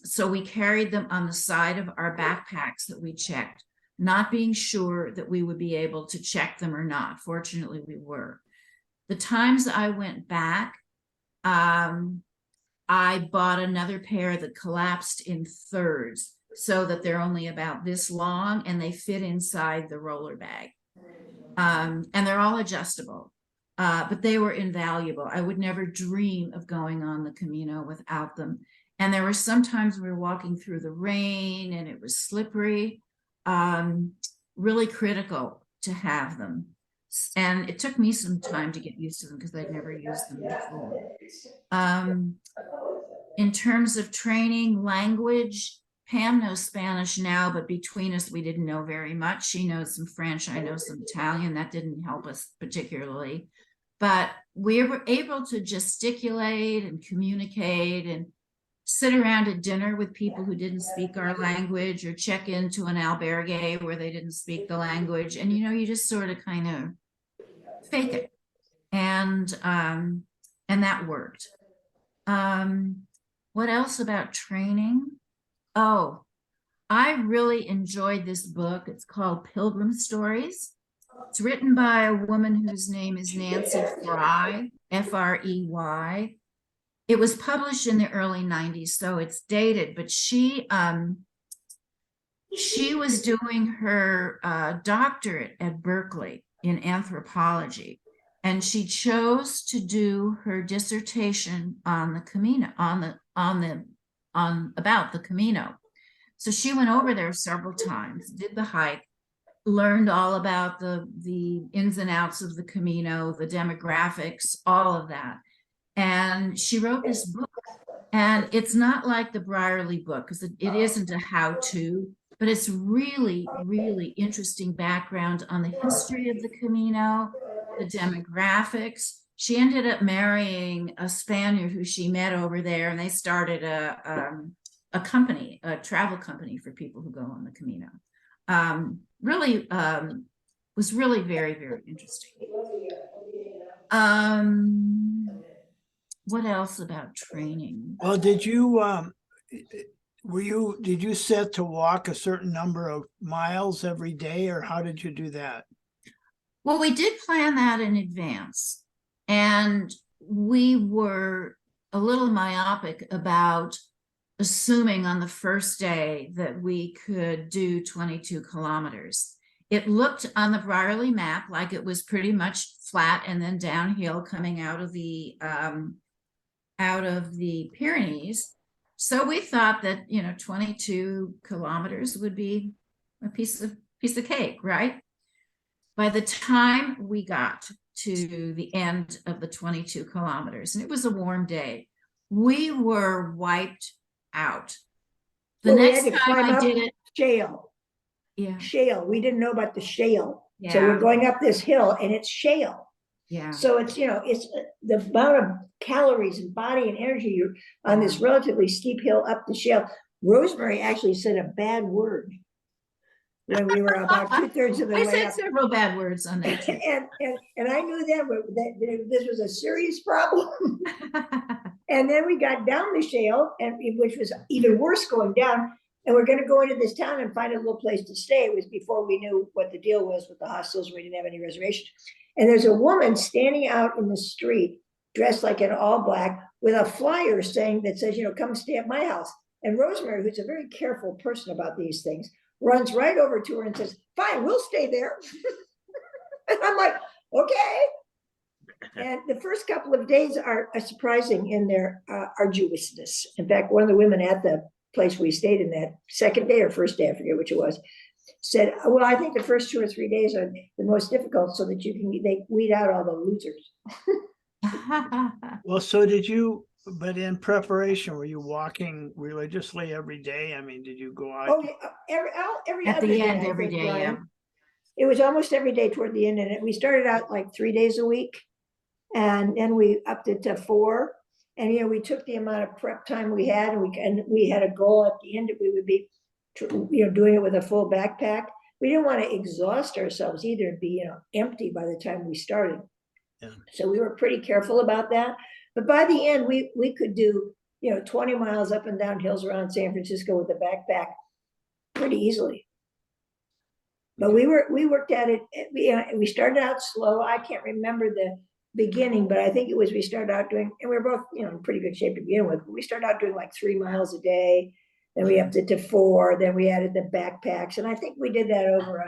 [SPEAKER 5] So we carried them on the side of our backpacks that we checked, not being sure that we would be able to check them or not. Fortunately, we were. The times I went back, I bought another pair that collapsed in thirds so that they're only about this long and they fit inside the roller bag. And they're all adjustable, but they were invaluable. I would never dream of going on the Camino without them. And there were sometimes we were walking through the rain and it was slippery, really critical to have them. And it took me some time to get used to them because I'd never used them before. In terms of training, language, Pam knows Spanish now, but between us, we didn't know very much. She knows some French, I know some Italian. That didn't help us particularly. But we were able to gesticulate and communicate and sit around at dinner with people who didn't speak our language or check into an albergue where they didn't speak the language. And, you know, you just sort of kind of fake it. And that worked. What else about training? Oh, I really enjoyed this book. It's called Pilgrim Stories. It's written by a woman whose name is Nancy Frey, F-R-E-Y. It was published in the early 90s, so it's dated, but she was doing her doctorate at Berkeley in anthropology, and she chose to do her dissertation on the Camino, about the Camino. So she went over there several times, did the hike, learned all about the ins and outs of the Camino, the demographics, all of that. And she wrote this book. And it's not like the Brierley book, because it isn't a how-to, but it's really, really interesting background on the history of the Camino, the demographics. She ended up marrying a Spaniard who she met over there, and they started a company, a travel company for people who go on the Camino. Was really very, very interesting. What else about training?
[SPEAKER 2] Well, did you set to walk a certain number of miles every day, or how did you do that?
[SPEAKER 5] Well, we did plan that in advance, and we were a little myopic about assuming on the first day that we could do 22 kilometers. It looked on the Brierley map like it was pretty much flat and then downhill coming out of the Pyrenees. So we thought that, 22 kilometers would be a piece of cake, right? By the time we got to the end of the 22 kilometers, and it was a warm day, we were wiped out. The
[SPEAKER 4] Well, we
[SPEAKER 5] next
[SPEAKER 4] had to
[SPEAKER 5] time
[SPEAKER 4] climb
[SPEAKER 5] I
[SPEAKER 4] up
[SPEAKER 5] did it,
[SPEAKER 4] shale,
[SPEAKER 5] yeah,
[SPEAKER 4] shale. We didn't know about the shale. So we're
[SPEAKER 5] yeah,
[SPEAKER 4] going up this hill and it's shale.
[SPEAKER 5] yeah.
[SPEAKER 4] So it's, it's the amount of calories and body and energy you're on this
[SPEAKER 5] Yeah.
[SPEAKER 4] relatively steep hill up the shale. Rosemary actually said a bad word when we were about 2/3 of the
[SPEAKER 5] I
[SPEAKER 4] way
[SPEAKER 5] said
[SPEAKER 4] up.
[SPEAKER 5] several bad words on that trip.
[SPEAKER 4] And I knew then that this was a serious problem. And then we got down the shale, and which was even worse going down. And we're going to go into this town and find a little place to stay. It was before we knew what the deal was with the hostels. We didn't have any reservations. And there's a woman standing out in the street, dressed like in all black, with a flyer saying that says, come stay at my house. And Rosemary, who's a very careful person about these things, runs right over to her and says, fine, we'll stay there. And I'm like, okay. And the first couple of days are surprising in their arduousness. In fact, one of the women at the place we stayed in that second day or first day, I forget which it was, said, well, I think the first 2 or 3 days are the most difficult so that they weed out all the losers.
[SPEAKER 2] Well, so but in preparation, were you walking religiously every day? I mean, did you go out?
[SPEAKER 4] Oh, yeah, every
[SPEAKER 5] At
[SPEAKER 4] other
[SPEAKER 5] the
[SPEAKER 4] day,
[SPEAKER 5] end,
[SPEAKER 4] I
[SPEAKER 5] every
[SPEAKER 4] think,
[SPEAKER 5] day, yeah.
[SPEAKER 4] Brian. It was almost every day toward the end, and we started out like 3 days a week, and then we upped it to 4. And we took the amount of prep time we had, and we had a goal at the end that we would be, doing it with a full backpack. We didn't want to exhaust ourselves either and be, empty by the time we started.
[SPEAKER 2] Yeah.
[SPEAKER 4] So we were pretty careful about that. But by the end, we could do, 20 miles up and down hills around San Francisco with a backpack pretty easily. But we worked at it. We started out slow. I can't remember the beginning, but I think it was we started out doing, and we were both, in pretty good shape to begin with. We started out doing like 3 miles a day. Then we upped it to 4. Then we added the backpacks, and I think we did that over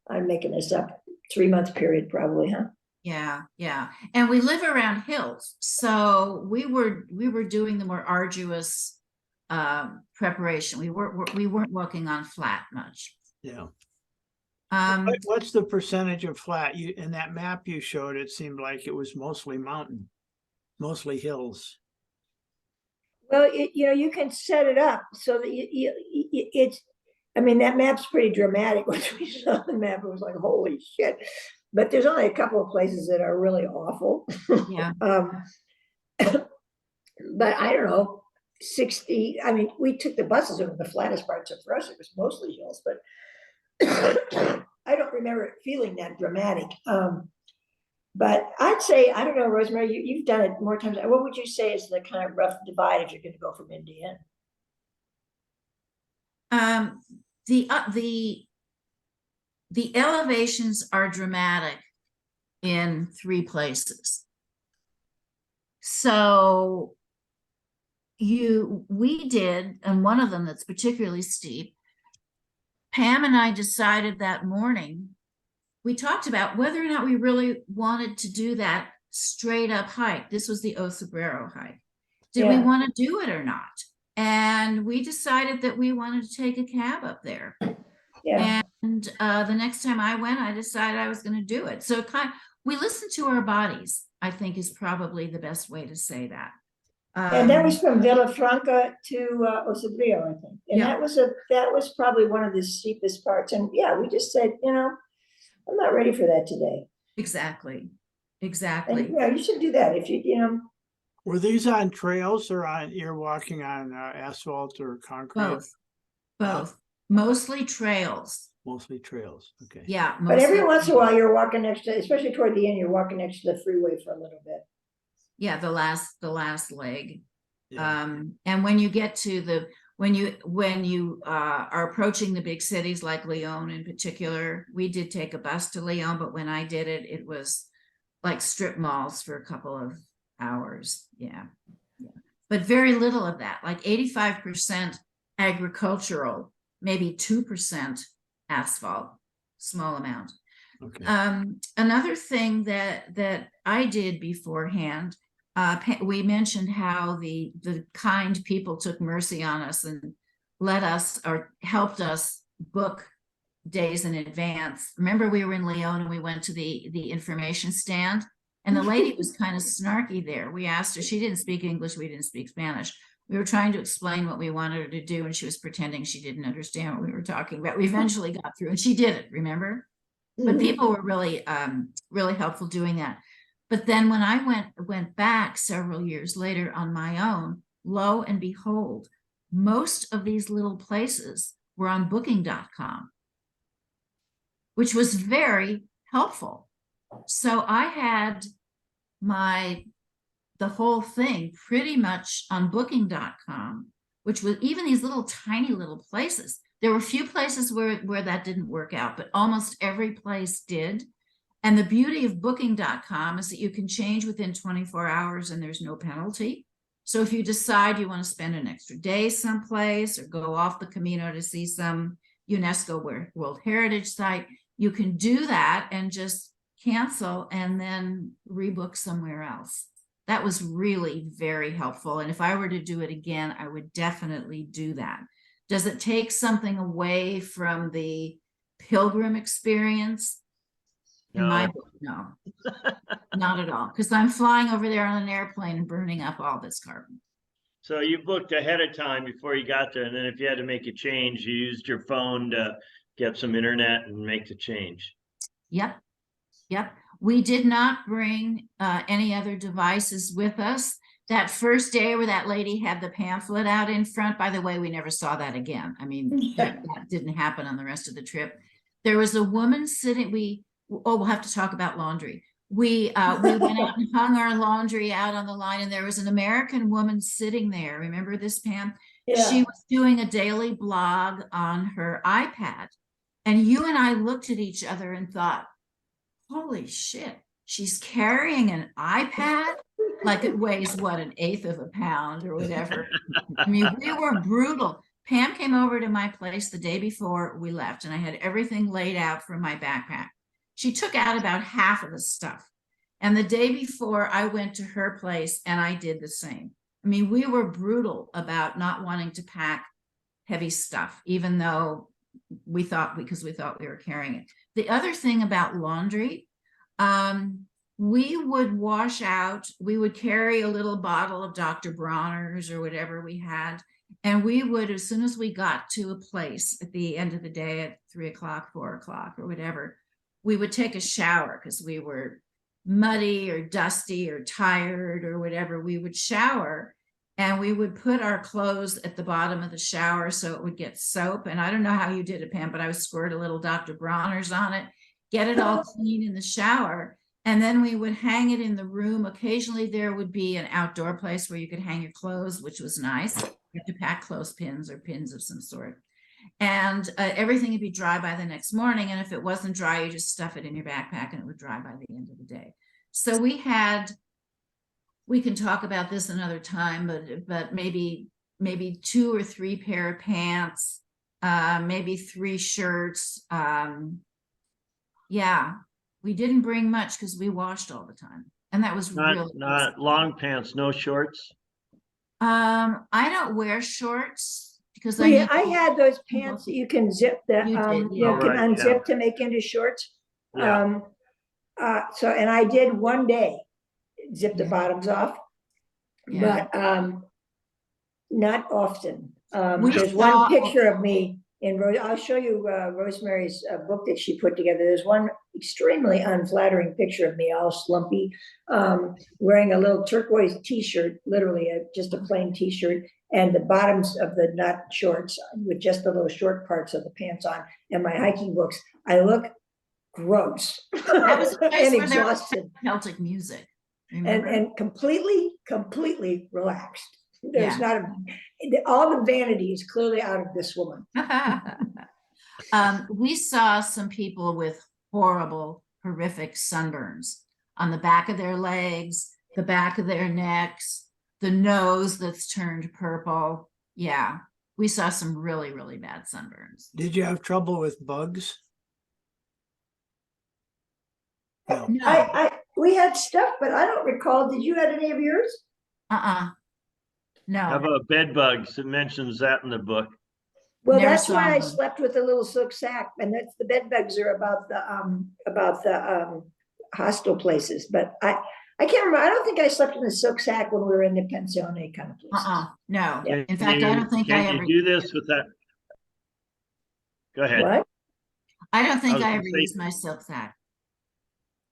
[SPEAKER 4] I'm making this up, 3-month period probably, huh?
[SPEAKER 5] Yeah, yeah. And we live around hills. So we were doing the more arduous preparation. We weren't working on flat much.
[SPEAKER 2] Yeah.
[SPEAKER 5] Um,
[SPEAKER 2] What's the percentage of flat? In that map you showed, it seemed like it was mostly mountain, mostly hills.
[SPEAKER 4] Well, you can set it up so that it's, that map's pretty dramatic. Once we saw the map, it was like, holy shit. But there's only a couple of places that are really awful.
[SPEAKER 5] yeah.
[SPEAKER 4] But I don't know, 60, we took the buses over the flattest parts, so for us, it was mostly hills, but I don't remember it feeling that dramatic. But I'd say, I don't know, Rosemary, you've done it more times. What would you say is the kind of rough divide if you're going to go from Indiana?
[SPEAKER 5] The elevations are dramatic in 3 places. So we did, and one of them that's particularly steep, Pam and I decided that morning, we talked about whether or not we really wanted to do that straight up hike. This was the Osabrero hike. Did we want to do it or not? And we decided that we wanted to take a cab up there.
[SPEAKER 4] Yeah.
[SPEAKER 5] And the next time I went, I decided I was going to do it. So we listen to our bodies, I think, is probably the best way to say that.
[SPEAKER 4] And that was from Villafranca to Osabrero, I think. And that was probably one of the steepest parts. And we just said, I'm not ready for that today.
[SPEAKER 5] Exactly.
[SPEAKER 4] And you should do that if you.
[SPEAKER 2] Were these on trails or you're walking on asphalt or concrete?
[SPEAKER 5] Both. Mostly trails.
[SPEAKER 2] Mostly trails. Okay.
[SPEAKER 5] Yeah.
[SPEAKER 4] But every once in a while you're walking next to, especially toward the end, you're walking next to the freeway for a little bit.
[SPEAKER 5] Yeah, the last leg.
[SPEAKER 2] Yeah.
[SPEAKER 5] And when you get to when you are approaching the big cities like Lyon in particular, we did take a bus to Lyon, but when I did it, it was like strip malls for a couple of hours. Yeah. But very little of that, like 85% agricultural, maybe 2% asphalt, small amount.
[SPEAKER 2] Okay.
[SPEAKER 5] Another thing that I did beforehand, we mentioned how the kind people took mercy on us and let us or helped us book days in advance. Remember, we were in Lyon and we went to the information stand, and the lady was kind of snarky there. We asked her, she didn't speak English, we didn't speak Spanish. We were trying to explain what we wanted her to do, and she was pretending she didn't understand what we were talking about. We eventually got through, and she did it, remember? But people were really, really helpful doing that. But then when I went back several years later on my own, lo and behold, most of these little places were on booking.com, which was very helpful. So I had the whole thing pretty much on booking.com, which was even these little tiny little places. There were a few places where that didn't work out, but almost every place did. And the beauty of booking.com is that you can change within 24 hours and there's no penalty. So if you decide you want to spend an extra day someplace or go off the Camino to see some UNESCO World Heritage site, you can do that and just cancel and then rebook somewhere else. That was really very helpful. And if I were to do it again, I would definitely do that. Does it take something away from the pilgrim experience? In my book, no, not at all. Because I'm flying over there on an airplane and burning up all this carbon.
[SPEAKER 3] So you booked ahead of time before you got there, and then if you had to make a change, you used your phone to get some internet and make the change.
[SPEAKER 5] Yep. We did not bring any other devices with us. That first day where that lady had the pamphlet out in front, by the way, we never saw that again. I mean, that didn't happen on the rest of the trip. There was a woman sitting, we'll have to talk about laundry. We went out and hung our laundry out on the line, and there was an American woman sitting there. Remember this, Pam?
[SPEAKER 4] Yeah.
[SPEAKER 5] She was doing a daily blog on her iPad. And you and I looked at each other and thought, holy shit, she's carrying an iPad? Like it weighs, what, 1/8 of a pound or whatever. I mean, we were brutal. Pam came over to my place the day before we left, and I had everything laid out for my backpack. She took out about half of the stuff. And the day before, I went to her place and I did the same. I mean, we were brutal about not wanting to pack heavy stuff, even though because we thought we were carrying it. The other thing about laundry, we would wash out, we would carry a little bottle of Dr. Bronner's or whatever we had. And we would, as soon as we got to a place at the end of the day at 3 o'clock, 4 o'clock or whatever, we would take a shower because we were muddy or dusty or tired or whatever. We would shower and we would put our clothes at the bottom of the shower so it would get soap. And I don't know how you did it, Pam, but I would squirt a little Dr. Bronner's on it, get it all clean in the shower. And then we would hang it in the room. Occasionally there would be an outdoor place where you could hang your clothes, which was nice. You have to pack clothespins or pins of some sort. And everything would be dry by the next morning. And if it wasn't dry, you just stuff it in your backpack and it would dry by the end of the day. So we can talk about this another time, but maybe 2 or 3 pair of pants, maybe 3 shirts. Yeah, we didn't bring much because we washed all the time. And that was really
[SPEAKER 3] not long pants, no shorts.
[SPEAKER 5] I don't wear shorts because
[SPEAKER 4] I had those pants that you can zip that
[SPEAKER 5] You did,
[SPEAKER 4] you
[SPEAKER 5] yeah.
[SPEAKER 4] can
[SPEAKER 3] Right,
[SPEAKER 4] unzip to make into shorts.
[SPEAKER 3] Yeah.
[SPEAKER 4] And I did one day zip the bottoms off,
[SPEAKER 5] Yeah.
[SPEAKER 4] but not often.
[SPEAKER 5] We
[SPEAKER 4] There's
[SPEAKER 5] saw-
[SPEAKER 4] one picture of me I'll show you Rosemary's book that she put together. There's one extremely unflattering picture of me, all slumpy, wearing a little turquoise t-shirt, literally just a plain t-shirt, and the bottoms of the not shorts with just the little short parts of the pants on, and my hiking books. I look gross
[SPEAKER 5] That was a place
[SPEAKER 4] and
[SPEAKER 5] where there was
[SPEAKER 4] exhausted
[SPEAKER 5] Celtic music. Remember?
[SPEAKER 4] and completely relaxed. There's not all the vanity is clearly out of this woman.
[SPEAKER 5] We saw some people with horrible, horrific sunburns on the back of their legs, the back of their necks, the nose that's turned purple. Yeah, we saw some really, really bad sunburns.
[SPEAKER 2] Did you have trouble with bugs? No.
[SPEAKER 5] No,
[SPEAKER 4] We had stuff, but I don't recall. Did you have any of yours?
[SPEAKER 3] How
[SPEAKER 5] no.
[SPEAKER 3] about bed bugs? It mentions that in the book.
[SPEAKER 4] Well,
[SPEAKER 5] Never
[SPEAKER 4] that's
[SPEAKER 5] saw
[SPEAKER 4] why I
[SPEAKER 5] them.
[SPEAKER 4] slept with a little silk sack, and that's the bed bugs are about the hostel places, but I can't remember. I don't think I slept in the silk sack when we were in the pensione kind of places.
[SPEAKER 5] No.
[SPEAKER 4] Yeah.
[SPEAKER 5] In fact, I don't think I
[SPEAKER 3] Can
[SPEAKER 5] ever,
[SPEAKER 3] you do this with that? Go ahead.
[SPEAKER 4] What?
[SPEAKER 5] I don't think
[SPEAKER 3] was
[SPEAKER 5] I
[SPEAKER 3] gonna
[SPEAKER 5] ever
[SPEAKER 3] say-
[SPEAKER 5] used my silk sack.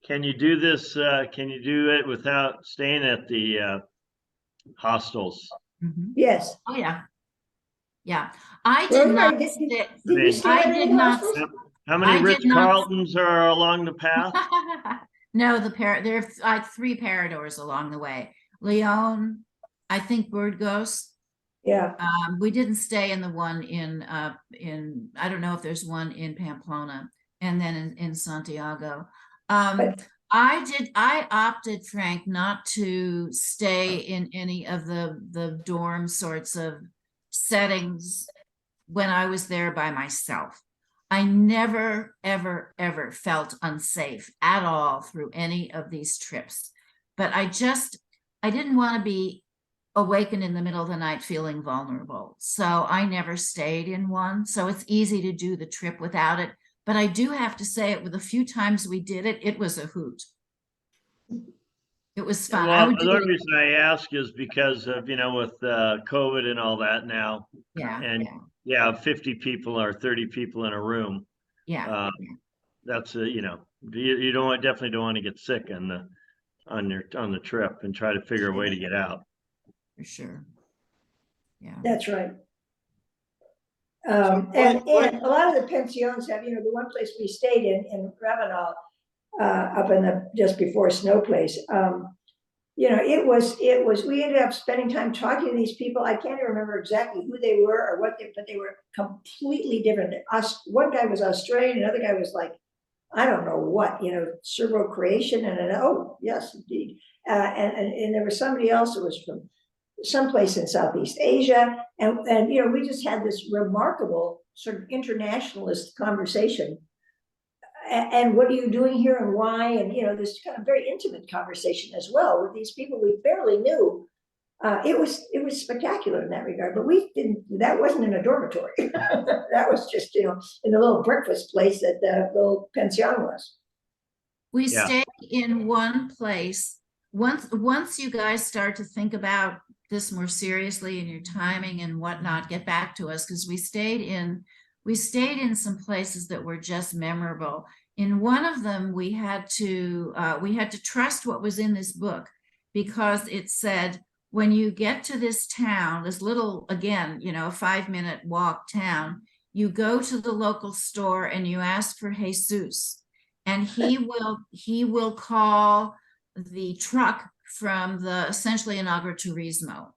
[SPEAKER 3] Can you do this? Can you do it without staying at the hostels?
[SPEAKER 5] Mhm.
[SPEAKER 4] Yes.
[SPEAKER 5] Oh, yeah. Yeah, I did
[SPEAKER 4] Rosemary,
[SPEAKER 5] not
[SPEAKER 4] did
[SPEAKER 5] stay,
[SPEAKER 4] you
[SPEAKER 3] mean-
[SPEAKER 4] stay
[SPEAKER 5] I
[SPEAKER 4] at
[SPEAKER 5] did
[SPEAKER 4] any
[SPEAKER 5] not-
[SPEAKER 4] hostels?
[SPEAKER 3] How many
[SPEAKER 5] I did
[SPEAKER 3] Ritz
[SPEAKER 5] not-
[SPEAKER 3] Carltons are along the path?
[SPEAKER 5] No, there are like 3 Paradors along the way. Leon, I think Bird Ghost.
[SPEAKER 4] Yeah,
[SPEAKER 5] We didn't stay in the one in I don't know if there's one in Pamplona and then in Santiago.
[SPEAKER 4] But-
[SPEAKER 5] I opted, Frank, not to stay in any of the dorm sorts of settings when I was there by myself. I never, ever, ever felt unsafe at all through any of these trips. But I didn't want to be awakened in the middle of the night feeling vulnerable. So I never stayed in one. So it's easy to do the trip without it. But I do have to say it with a few times we did it, it was a hoot. It was fun. I
[SPEAKER 3] Well,
[SPEAKER 5] would
[SPEAKER 3] the
[SPEAKER 5] do
[SPEAKER 3] only
[SPEAKER 5] it.
[SPEAKER 3] reason I ask is because of, with COVID and all that now.
[SPEAKER 5] Yeah,
[SPEAKER 3] And yeah, 50 people or 30 people in a room.
[SPEAKER 5] yeah.
[SPEAKER 3] That's you definitely don't want to get sick on the trip and try to figure a way to get out.
[SPEAKER 5] For sure. Yeah.
[SPEAKER 4] that's right.
[SPEAKER 2] So
[SPEAKER 4] And
[SPEAKER 2] what-
[SPEAKER 4] a lot of the pensions have, the one place we stayed in Ravenel, up in the, just before Snow Place, it was, we ended up spending time talking to these people. I can't even remember exactly who they were or what but they were completely different. One guy was Australian, another guy was like, I don't know what, Serbo-Croatian, oh, yes, indeed. And there was somebody else who was from someplace in Southeast Asia. And we just had this remarkable sort of internationalist conversation. And what are you doing here and why? And, this kind of very intimate conversation as well with these people we barely knew. It was spectacular in that regard, but that wasn't in a dormitory. That was just, in the little breakfast place that the little pension was.
[SPEAKER 5] We
[SPEAKER 3] Yeah.
[SPEAKER 5] stayed in one place. Once you guys start to think about this more seriously and your timing and whatnot, get back to us, because we stayed in some places that were just memorable. In one of them, we had to trust what was in this book, because it said, when you get to this town, this little, again, a 5-minute walk town, you go to the local store and you ask for Jesus, and he will call the truck from the essentially an agriturismo,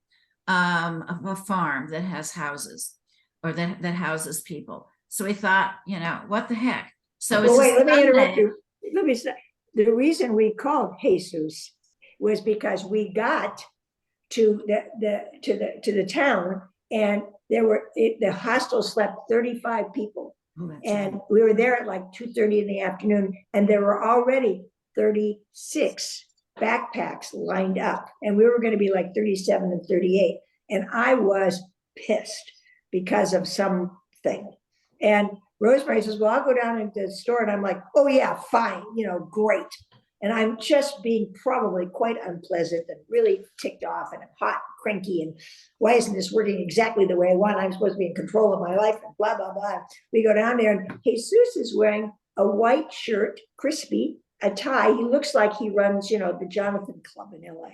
[SPEAKER 5] of a farm that has houses or that houses people. So we thought, what the heck? So
[SPEAKER 4] Well, wait, let me interrupt
[SPEAKER 5] Sunday.
[SPEAKER 4] you. Let me say, the reason we called Jesus was because we got to the town, and the hostel slept 35 people.
[SPEAKER 5] Oh, that's
[SPEAKER 4] And
[SPEAKER 5] right.
[SPEAKER 4] we were there at like 2:30 in the afternoon, and there were already 36 backpacks lined up, and we were going to be like 37 and 38. And I was pissed because of something. And Rosemary says, well, I'll go down into the store. And I'm like, oh yeah, fine, great. And I'm just being probably quite unpleasant and really ticked off and hot, cranky, and why isn't this working exactly the way I want? I'm supposed to be in control of my life, and blah, blah, blah. We go down there, and Jesus is wearing a white shirt, crispy, a tie. He looks like he runs, the Jonathan Club in LA,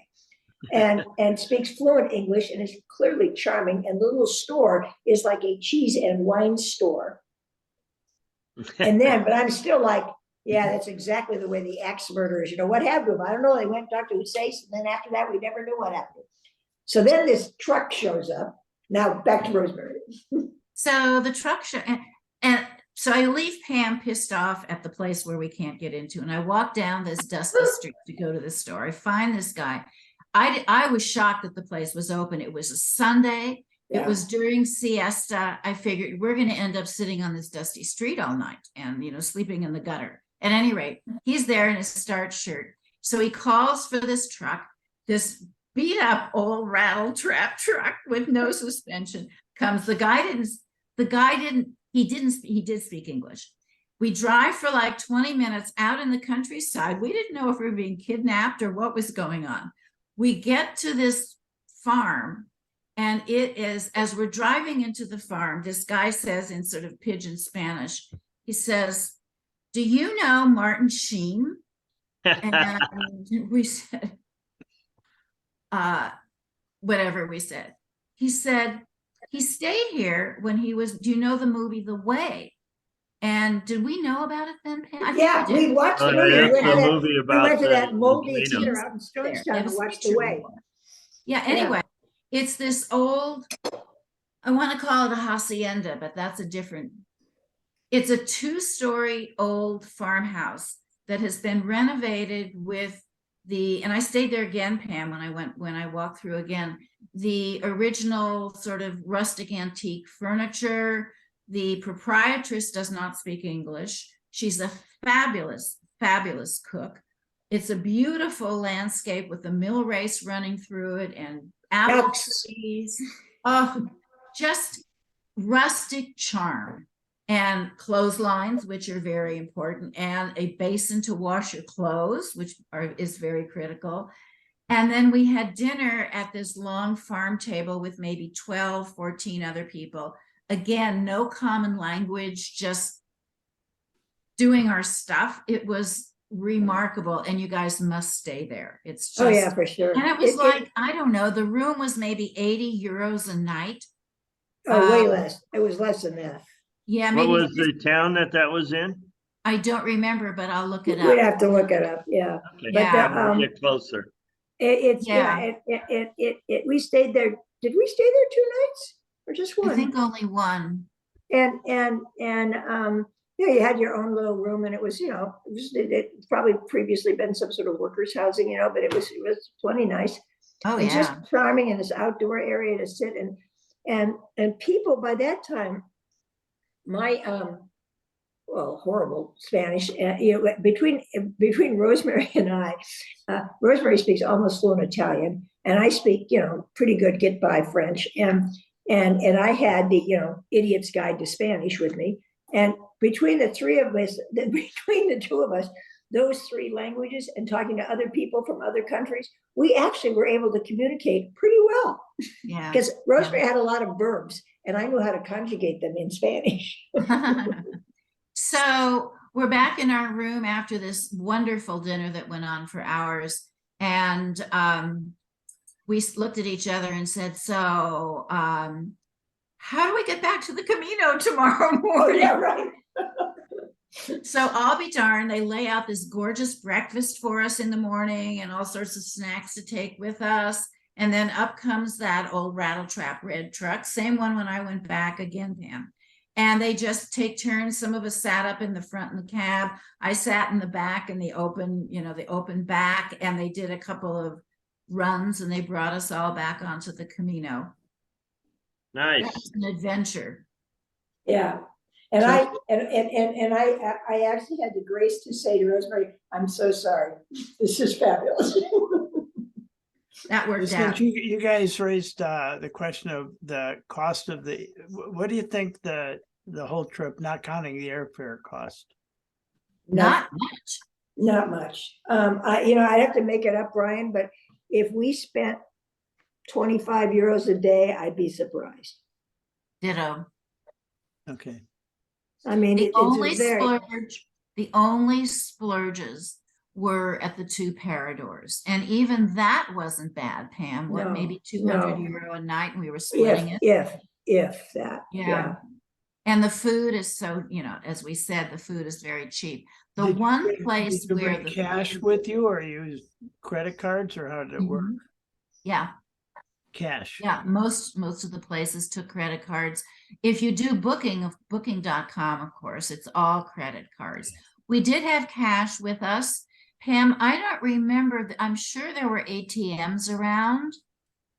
[SPEAKER 4] and speaks fluent English and is clearly charming. And the little store is like a cheese and wine store. And then, but I'm still like, yeah, that's exactly the way the axe murderers, what happened to them? I don't know. They went to Dr. Hussein, and then after that, we never knew what happened. So then this truck shows up. Now back to Rosemary.
[SPEAKER 5] So the truck show, and so I leave Pam pissed off at the place where we can't get into, and I walk down this dusty street to go to the store. I find this guy. I was shocked that the place was open. It was a Sunday.
[SPEAKER 4] Yeah.
[SPEAKER 5] It was during siesta. I figured we're going to end up sitting on this dusty street all night and, sleeping in the gutter. At any rate, he's there in his starch shirt. So he calls for this truck, this beat up old rattle trap truck with no suspension. The guy the guy he did speak English. We drive for like 20 minutes out in the countryside. We didn't know if we were being kidnapped or what was going on. We get to this farm, and it is, as we're driving into the farm, this guy says in sort of pidgin Spanish, he says, "Do you know Martin Sheen?" And we said, whatever we said. He said, he stayed here when he was, do you know the movie The Way? And did we know about it then, Pam? I think
[SPEAKER 4] Yeah,
[SPEAKER 5] we did.
[SPEAKER 4] we watched
[SPEAKER 3] Oh,
[SPEAKER 4] the movie.
[SPEAKER 3] yeah,
[SPEAKER 4] We went
[SPEAKER 3] it's
[SPEAKER 4] to
[SPEAKER 3] a
[SPEAKER 4] that-
[SPEAKER 3] movie
[SPEAKER 4] we
[SPEAKER 3] about
[SPEAKER 4] went to that
[SPEAKER 3] the
[SPEAKER 4] Moldy
[SPEAKER 3] volcano.
[SPEAKER 4] theater out in Jonestown
[SPEAKER 5] It
[SPEAKER 4] to
[SPEAKER 5] was
[SPEAKER 4] watch The
[SPEAKER 5] featured.
[SPEAKER 4] Way.
[SPEAKER 5] Yeah, anyway, it's this old, I want to call it a hacienda, but that's a different, it's a 2-story old farmhouse that has been renovated with and I stayed there again, Pam, when I walked through again, the original sort of rustic antique furniture. The proprietress does not speak English. She's a fabulous, fabulous cook. It's a beautiful landscape with the mill race running through it and apple trees. Oh, just rustic charm. And clotheslines, which are very important, and a basin to wash your clothes, which is very critical. And then we had dinner at this long farm table with maybe 12, 14 other people. Again, no common language, just doing our stuff. It was remarkable, and you guys must stay there. It's just,
[SPEAKER 4] Oh, yeah, for sure.
[SPEAKER 5] and it was I don't know, the room was maybe 80 euros a night.
[SPEAKER 4] Oh, way less. It was less than that.
[SPEAKER 5] Yeah,
[SPEAKER 3] What
[SPEAKER 5] maybe
[SPEAKER 3] was the town that was in?
[SPEAKER 5] I don't remember, but I'll look it
[SPEAKER 4] We'd
[SPEAKER 5] up.
[SPEAKER 4] have to look it up, yeah.
[SPEAKER 3] Okay,
[SPEAKER 5] Yeah.
[SPEAKER 3] we'll get closer.
[SPEAKER 4] We stayed there. Did we stay there 2 nights or just one?
[SPEAKER 5] I think only one.
[SPEAKER 4] And yeah, you had your own little room, and it was, it probably previously been some sort of workers' housing, but it was plenty nice.
[SPEAKER 5] Oh,
[SPEAKER 4] And
[SPEAKER 5] yeah.
[SPEAKER 4] just charming in this outdoor area to sit and people by that time, my horrible Spanish, between Rosemary and I, Rosemary speaks almost fluent Italian, and I speak, pretty good get by French, and I had the Idiot's Guide to Spanish with me, and between the three of us, between the two of us, those 3 languages and talking to other people from other countries, we actually were able to communicate pretty well.
[SPEAKER 5] Yeah.
[SPEAKER 4] Because Rosemary had a lot of verbs, and I knew how to conjugate them in Spanish.
[SPEAKER 5] So we're back in our room after this wonderful dinner that went on for hours. And we looked at each other and said, so how do we get back to the Camino tomorrow morning?
[SPEAKER 4] Yeah, right.
[SPEAKER 5] So I'll be darned, they lay out this gorgeous breakfast for us in the morning and all sorts of snacks to take with us. And then up comes that old Rattletrap red truck, same one when I went back again, Pam. And they just take turns. Some of us sat up in the front in the cab. I sat in the back in the open, the open back, and they did a couple of runs and they brought us all back onto the Camino.
[SPEAKER 3] Nice.
[SPEAKER 5] That was an adventure.
[SPEAKER 4] Yeah. And I actually had the grace to say to Rosemary, I'm so sorry. This is fabulous.
[SPEAKER 5] That worked
[SPEAKER 2] Since
[SPEAKER 5] out.
[SPEAKER 2] you guys raised the question of the cost of what do you think the whole trip, not counting the airfare, cost?
[SPEAKER 5] Not much.
[SPEAKER 4] Not much. I'd have to make it up, Brian, but if we spent 25 euros a day, I'd be surprised.
[SPEAKER 5] Ditto.
[SPEAKER 2] Okay.
[SPEAKER 4] I mean,
[SPEAKER 5] The only splurges were at the 2 Paradors, and even that wasn't bad, Pam. What,
[SPEAKER 4] No,
[SPEAKER 5] maybe 200
[SPEAKER 4] no.
[SPEAKER 5] euro a night, and we were splitting it.
[SPEAKER 4] If that.
[SPEAKER 5] Yeah. And the food is so, as we said, the food is very cheap. The
[SPEAKER 2] Did you
[SPEAKER 5] one
[SPEAKER 2] bring-
[SPEAKER 5] place
[SPEAKER 2] did you
[SPEAKER 5] where
[SPEAKER 2] bring
[SPEAKER 5] the
[SPEAKER 2] cash
[SPEAKER 5] food-
[SPEAKER 2] with you, or use credit cards, or how did it work?
[SPEAKER 5] Mhm. Yeah.
[SPEAKER 2] Cash.
[SPEAKER 5] Yeah, most of the places took credit cards. If you do booking.com, of course, it's all credit cards. We did have cash with us. Pam, I don't remember, I'm sure there were ATMs around.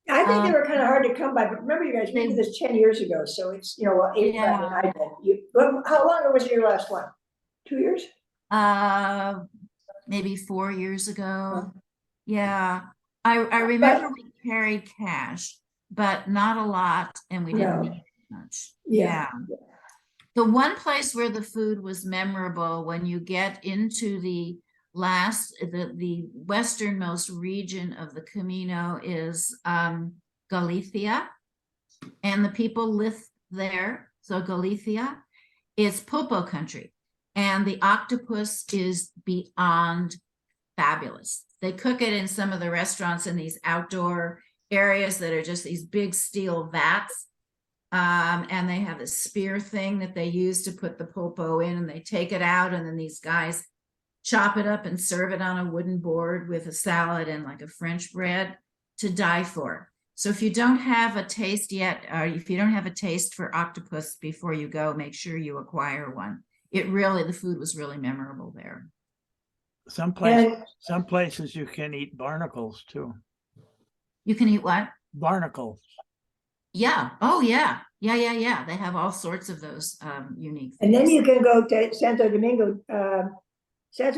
[SPEAKER 4] I think they were kind of hard to come by, but remember, you guys, we did this 10 years ago, so it's, 8
[SPEAKER 5] Yeah.
[SPEAKER 4] I did. How long was your last one? 2 years?
[SPEAKER 5] Maybe 4 years ago. Yeah, I remember we carried cash, but not a lot, and we didn't
[SPEAKER 4] No.
[SPEAKER 5] need much.
[SPEAKER 4] Yeah.
[SPEAKER 5] The one place where the food was memorable when you get into the westernmost region of the Camino is Galicia, and the people live there. So Galicia is pulpo country, and the octopus is beyond fabulous. They cook it in some of the restaurants in these outdoor areas that are just these big steel vats. And they have a spear thing that they use to put the pulpo in, and they take it out, and then these guys chop it up and serve it on a wooden board with a salad and like a French bread, to die for. So if you don't have a taste yet, or if you don't have a taste for octopus before you go, make sure you acquire one. The food was really memorable there.
[SPEAKER 2] Some
[SPEAKER 4] And
[SPEAKER 2] places you can eat barnacles too.
[SPEAKER 5] You can eat what?
[SPEAKER 2] Barnacles.
[SPEAKER 5] Yeah. Oh, yeah. Yeah. They have all sorts of those unique
[SPEAKER 4] and then
[SPEAKER 5] things.
[SPEAKER 4] you can go to Santo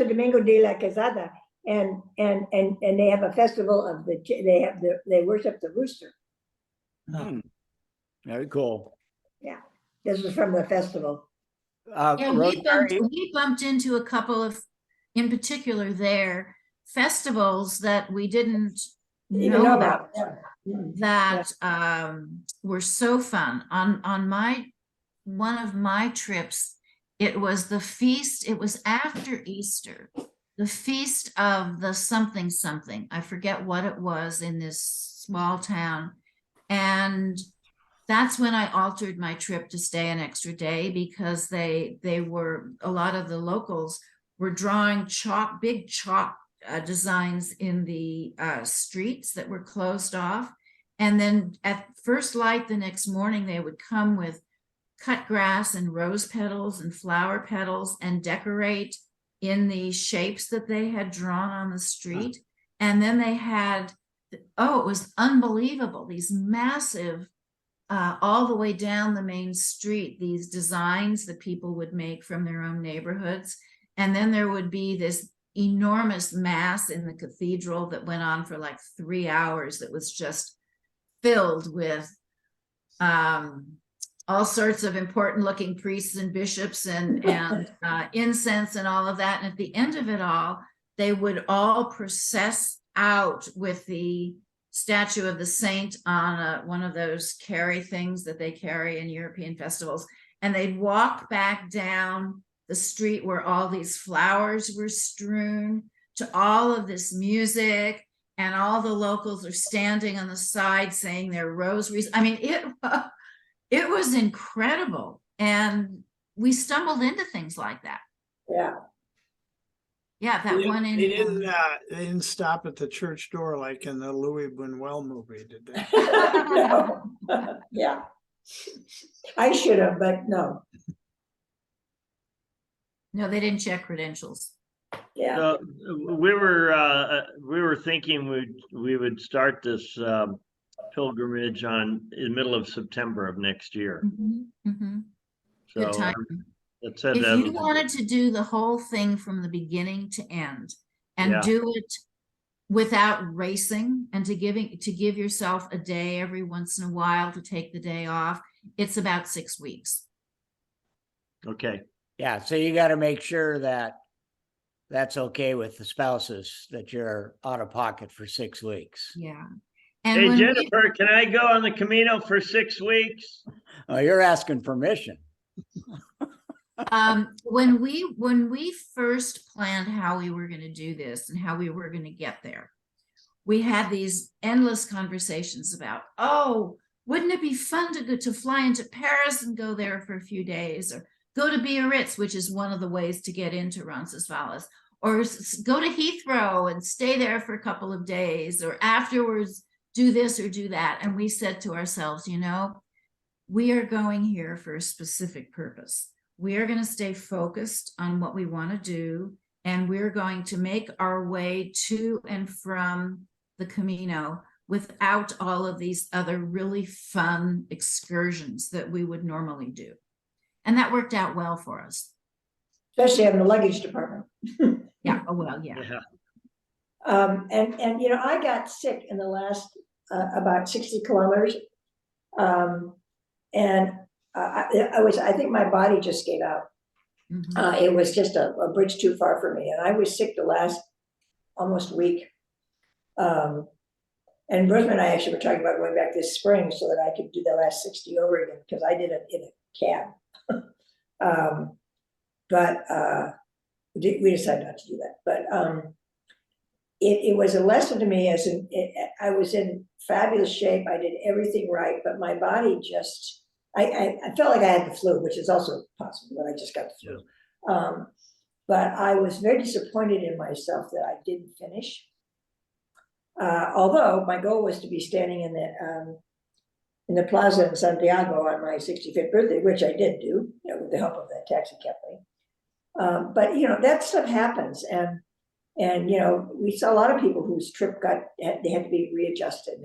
[SPEAKER 4] Domingo de la Quesada, and they have a festival of they worship the rooster.
[SPEAKER 1] Hmm. Very cool.
[SPEAKER 4] This was from the festival.
[SPEAKER 5] Yeah,
[SPEAKER 1] Rosemary,
[SPEAKER 5] we bumped into a couple of, in particular there, festivals that we didn't
[SPEAKER 4] Even
[SPEAKER 5] know about.
[SPEAKER 4] Yeah. Mm.
[SPEAKER 5] That were so fun. On one of my trips, it was the feast, it was after Easter, the feast of the something something. I forget what it was in this small town. And that's when I altered my trip to stay an extra day, because a lot of the locals were drawing big chalk designs in the streets that were closed off. And then at first light the next morning, they would come with cut grass and rose petals and flower petals and decorate in the shapes that they had drawn on the street. And then they had, it was unbelievable, these massive, all the way down the main street, these designs that people would make from their own neighborhoods. And then there would be this enormous mass in the cathedral that went on for like 3 hours, that was just filled with all sorts of important looking priests and bishops and incense and all of that. And at the end of it all, they would all process out with the statue of the saint on one of those carry things that they carry in European festivals. And they'd walk back down the street where all these flowers were strewn, to all of this music, and all the locals are standing on the side saying their rosaries. I mean, it was incredible. And we stumbled into things like that.
[SPEAKER 4] Yeah.
[SPEAKER 5] Yeah, that one in
[SPEAKER 2] They didn't stop at the church door like in the Louis Buñuel movie, did they?
[SPEAKER 4] No. Yeah. I should have, but no.
[SPEAKER 5] No, they didn't check credentials.
[SPEAKER 4] Yeah.
[SPEAKER 3] We were thinking we would start this pilgrimage in the middle of September of next year.
[SPEAKER 5] Good
[SPEAKER 3] So
[SPEAKER 5] time.
[SPEAKER 3] it said
[SPEAKER 5] If
[SPEAKER 3] that
[SPEAKER 5] you wanted to do the whole thing from the beginning to end, and
[SPEAKER 3] Yeah.
[SPEAKER 5] do it without racing, and to give yourself a day every once in a while to take the day off, it's about 6 weeks.
[SPEAKER 3] Okay.
[SPEAKER 1] yeah, so you got to make sure that that's okay with the spouses, that you're out of pocket for 6 weeks.
[SPEAKER 5] Yeah. And
[SPEAKER 3] Hey,
[SPEAKER 5] when
[SPEAKER 3] Jennifer, can I go on the Camino for 6 weeks?
[SPEAKER 1] Oh, you're asking permission.
[SPEAKER 5] when we first planned how we were going to do this and how we were going to get there, we had these endless conversations about, wouldn't it be fun to fly into Paris and go there for a few days, or go to Biarritz, which is one of the ways to get into Roncesvalles, or go to Heathrow and stay there for a couple of days, or afterwards do this or do that. And we said to ourselves, we are going here for a specific purpose. We are going to stay focused on what we want to do, and we're going to make our way to and from the Camino without all of these other really fun excursions that we would normally do. And that worked out well for us.
[SPEAKER 4] Especially in the luggage department.
[SPEAKER 5] Yeah. Oh, well, yeah.
[SPEAKER 4] And I got sick in the last about 60 kilometers. And I think my body just gave out.
[SPEAKER 5] Mhm.
[SPEAKER 4] It was just a bridge too far for me, and I was sick the last almost week. And Rosemary and I actually were talking about going back this spring so that I could do the last 60 over again, because I did it in a cab. But we decided not to do that. But it was a lesson to me, as I was in fabulous shape. I did everything right, but my body just, I felt like I had the flu, which is also possible, but I just got the flu. But I was very disappointed in myself that I didn't finish. Although my goal was to be standing in the plaza in Santiago on my 65th birthday, which I did do, with the help of that taxi company. But that stuff happens, and we saw a lot of people whose trip they had to be readjusted,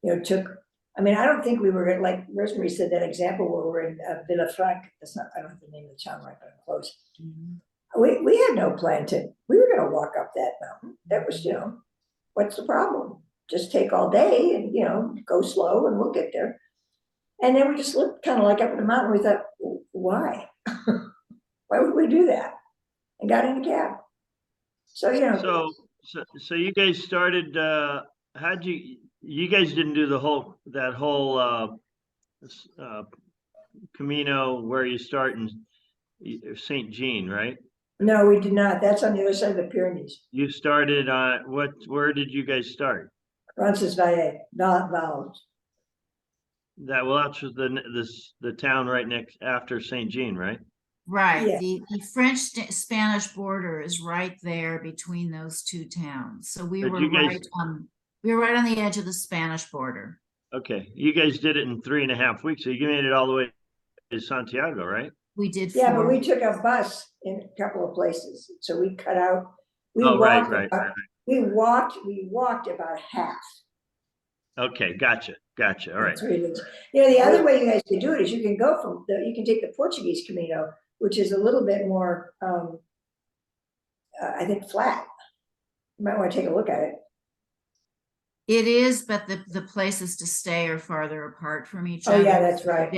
[SPEAKER 4] and took. I mean, I don't think we were, like Rosemary said, that example where we're in Villafranca. That's not. I don't have the name of the town right, but I'm close. Mm-hmm. We had no plan we were going to walk up that mountain. That was, what's the problem? Just take all day and, go slow and we'll get there. And then we just looked kind of like up at the mountain. We thought, why? Why would we do that? And got in a cab. So,
[SPEAKER 3] So you guys started, you guys didn't do that whole Camino where you start in St. Jean, right?
[SPEAKER 4] No, we did not. That's on the other side of the Pyrenees.
[SPEAKER 3] You started on where did you guys start?
[SPEAKER 4] Roncesvalles, Valles.
[SPEAKER 3] That's the town right next after St. Jean, right?
[SPEAKER 5] Right.
[SPEAKER 4] Yeah.
[SPEAKER 5] The French-Spanish border is right there between those two towns. So we were right on the edge of the Spanish border.
[SPEAKER 3] Okay. You guys did it in 3.5 weeks. So you made it all the way to Santiago, right?
[SPEAKER 5] We did.
[SPEAKER 4] Yeah, but we took a bus in a couple of places. So we cut out. We
[SPEAKER 3] right.
[SPEAKER 4] We walked about half.
[SPEAKER 3] Okay, gotcha. All right.
[SPEAKER 4] The other way you guys can do it is you can go you can take the Portuguese Camino, which is a little bit more, I think, flat. You might want to take a look at it.
[SPEAKER 5] It is, but the places to stay are farther apart from each
[SPEAKER 4] other.
[SPEAKER 5] other.
[SPEAKER 4] Oh yeah, that's right.